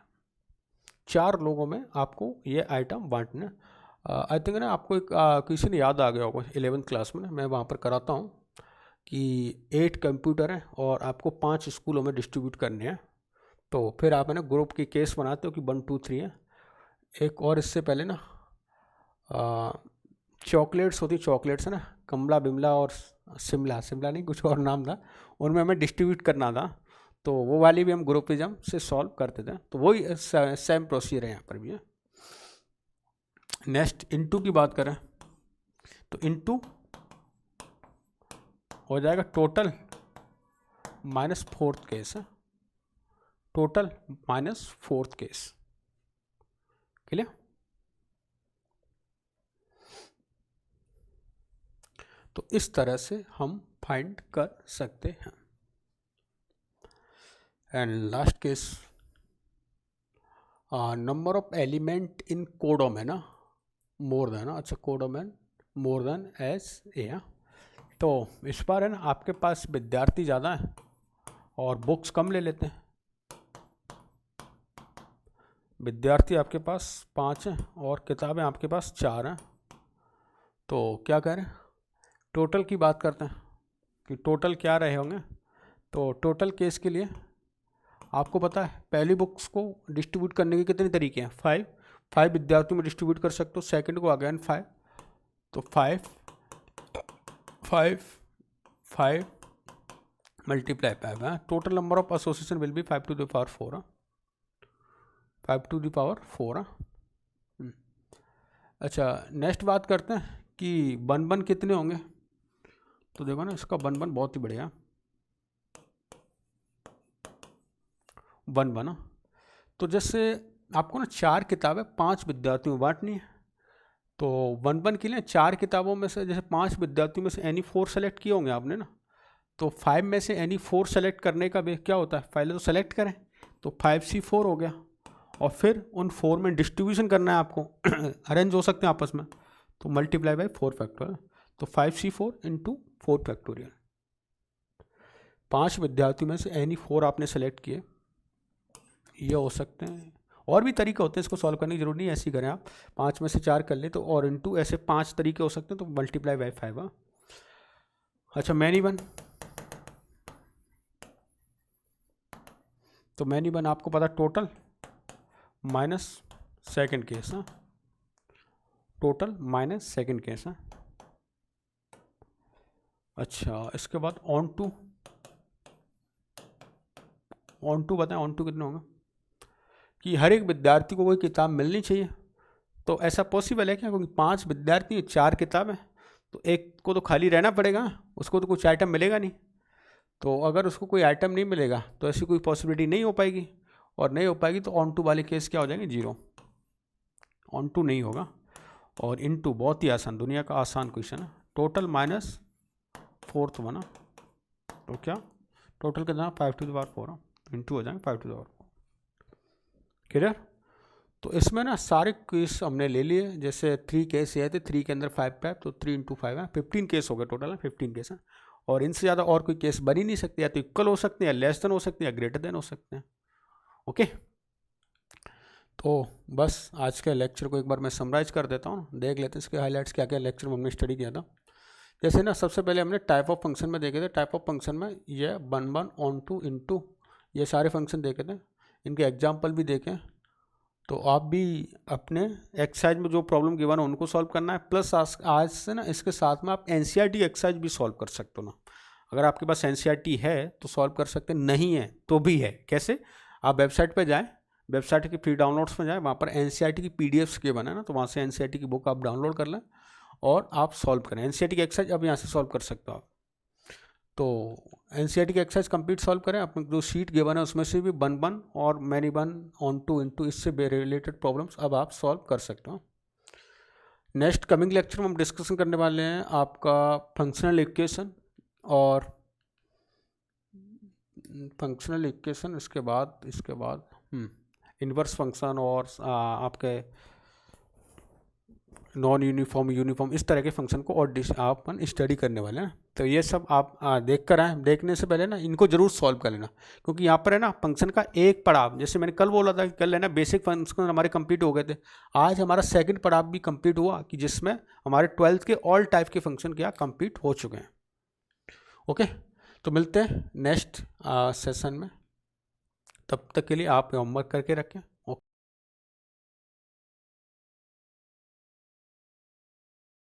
4 लोगों में आपको ये आइटम बांटना। आई थिंक ना आपको एक किसी ने याद आ गया होगा 11th क्लास में ना, मैं वहाँ पर कराता हूँ कि 8 कंप्यूटर हैं और आपको 5 स्कूलों में डिस्ट्रीब्यूट करने हैं। तो फिर आप है ना ग्रुप की केस बनाते हो कि 1 2 3 है। एक और इससे पहले ना चॉकलेट्स होती, चॉकलेट्स है ना, कमला बिमला और शिमला नहीं कुछ और नाम था, उनमें हमें डिस्ट्रीब्यूट करना था, तो वो वाली भी हम ग्रुपिज्म से सॉल्व करते थे। तो वही सेम प्रोसीजर है यहाँ पर भी है। नेक्स्ट इनटू की बात करें तो इनटू हो जाएगा टोटल माइनस 4th केस है, total minus 4th case. Clear? तो इस तरह से हम फाइंड कर सकते हैं। And last case, number of element in codomain more than, अच्छा codomain more than as A. तो इस बार है ना आपके पास विद्यार्थी ज़्यादा है और बुक्स कम ले लेते हैं। विद्यार्थी आपके पास 5 हैं और किताबें आपके पास 4 हैं। तो क्या करें, टोटल की बात करते हैं कि टोटल क्या रहे होंगे। तो टोटल केस के लिए आपको पता है पहली बुक्स को डिस्ट्रीब्यूट करने के कितने तरीके हैं, 5 विद्यार्थियों में डिस्ट्रीब्यूट कर सकते हो। सेकंड को अगेन 5, तो 5 5 5 multiply 5, total number of association will be 5 to the power 4, 5 to the power 4। अच्छा, नेक्स्ट बात करते हैं कि 1 1 कितने होंगे। तो देखो ना इसका 1 1 बहुत ही बढ़िया 1 1। तो जैसे आपको ना 4 किताबें 5 विद्यार्थियों में बांटनी है, तो 1-1 के लिए 4 किताबों में से जैसे 5 विद्यार्थियों में से एनी 4 सेलेक्ट किए होंगे आपने ना, तो 5 में से एनी 4 सेलेक्ट करने का क्या होता है, पहले तो सेलेक्ट करें, तो 5C4 हो गया, और फिर उन 4 में डिस्ट्रीब्यूशन करना है आपको अरेंज हो सकते हैं आपस में, तो मल्टीप्लाई बाई 4 फैक्टोरियल, तो 5C4 इंटू 4 फैक्टोरियल। 5 विद्यार्थियों में से एनी 4 आपने सेलेक्ट किए, ये हो सकते हैं, और भी तरीके होते हैं इसको सॉल्व करने की जरूरत नहीं, ऐसे ही करें आप, 5 में से 4 कर ले तो, और इंटू ऐसे 5 तरीके हो सकते हैं, तो मल्टीप्लाई बाई 5। अच्छा मैनी वन, तो मैनी वन आपको पता टोटल माइनस सेकेंड केस है, टोटल माइनस सेकेंड केस है। अच्छा इसके बाद ऑन टू बताएं, ऑन टू कितने होंगे, कि हर एक विद्यार्थी को कोई किताब मिलनी चाहिए, तो ऐसा पॉसिबल है क्या, क्योंकि 5 विद्यार्थी 4 किताब है, तो एक को तो खाली रहना पड़ेगा, उसको तो कुछ आइटम मिलेगा नहीं, तो अगर उसको कोई आइटम नहीं मिलेगा तो ऐसी कोई पॉसिबिलिटी नहीं हो पाएगी, और नहीं हो पाएगी तो ऑन टू वाले केस क्या हो जाएंगे, 0, ऑन टू नहीं होगा। और इन टू बहुत ही आसान, दुनिया का आसान क्वेश्चन है, टोटल माइनस 4th बना, तो क्या टोटल कितना 5⁴ इंटू हो जाएंगे 5⁴। क्लियर, तो इसमें ना सारे केस हमने ले लिए, जैसे 3 केस ये थे, 3 के अंदर 5 तो 3 इंटू 5 है, 15 केस हो गए टोटल है, 15 केस है, और इनसे ज़्यादा और कोई केस बन ही नहीं सकते, या तो इक्वल हो सकते हैं, या लेस देन हो सकते हैं, या ग्रेटर देन हो सकते हैं। ओके, तो बस आज के लेक्चर को एक बार मैं समराइज कर देता हूँ, देख लेते हैं इसके हाईलाइट्स क्या क्या लेक्चर में हमने स्टडी किया था। जैसे ना सबसे पहले हमने टाइप ऑफ फंक्शन में देखे थे, टाइप ऑफ फंक्शन में ये 1-1 ऑन टू इनटू ये सारे फंक्शन देखे थे, इनके एग्जाम्पल भी देखें, तो आप भी अपने एक्सरसाइज में जो प्रॉब्लम गिवन है उनको सॉल्व करना है, प्लस आज से ना इसके साथ में आप एनसीईआरटी एक्सरसाइज भी सॉल्व कर सकते हो ना, अगर आपके पास एनसीईआरटी है तो सॉल्व कर सकते हैं, नहीं है तो भी है। कैसे, आप वेबसाइट पे जाएं, वेबसाइट की फ्री डाउनलोड्स में जाएं, वहाँ पर एनसीईआरटी की पीडीएफ्स के बना है ना, तो वहाँ से एनसीईआरटी की बुक आप डाउनलोड कर लें और आप सॉल्व करें, एनसीईआरटी की एक्सरसाइज अब यहाँ से सॉल्व कर सकते हो आप। तो एनसीईआरटी की एक्सरसाइज कंप्लीट सॉल्व करें, अपने जो शीट गिवन है उसमें से भी 1-1 और मैनी 1 ऑन टू इनटू इससे रिलेटेड प्रॉब्लम्स अब आप सॉल्व कर सकते हो। नेक्स्ट कमिंग लेक्चर में हम डिस्कशन करने वाले हैं आपका फंक्शनल इक्वेशन, और फंक्शनल इक्वेशन इसके बाद इन्वर्स फंक्शन और आपके नॉन यूनिफॉर्म, यूनिफॉर्म, इस तरह के फंक्शन को और अपन स्टडी करने वाले हैं। तो ये सब आप देख कर आए, देखने से पहले ना इनको जरूर सॉल्व कर लेना, क्योंकि यहाँ पर है ना फंक्शन का एक पड़ाव, जैसे मैंने कल बोला था कि कल है ना बेसिक फंक्शन हमारे कंप्लीट हो गए थे, आज हमारा सेकंड पड़ाव भी कंप्लीट हुआ, कि जिसमें हमारे 12th के ऑल टाइप के फंक्शन क्या कंप्लीट हो चुके हैं। ओके, तो मिलते हैं नेक्स्ट सेशन में, तब तक के लिए आप होमवर्क करके रखें।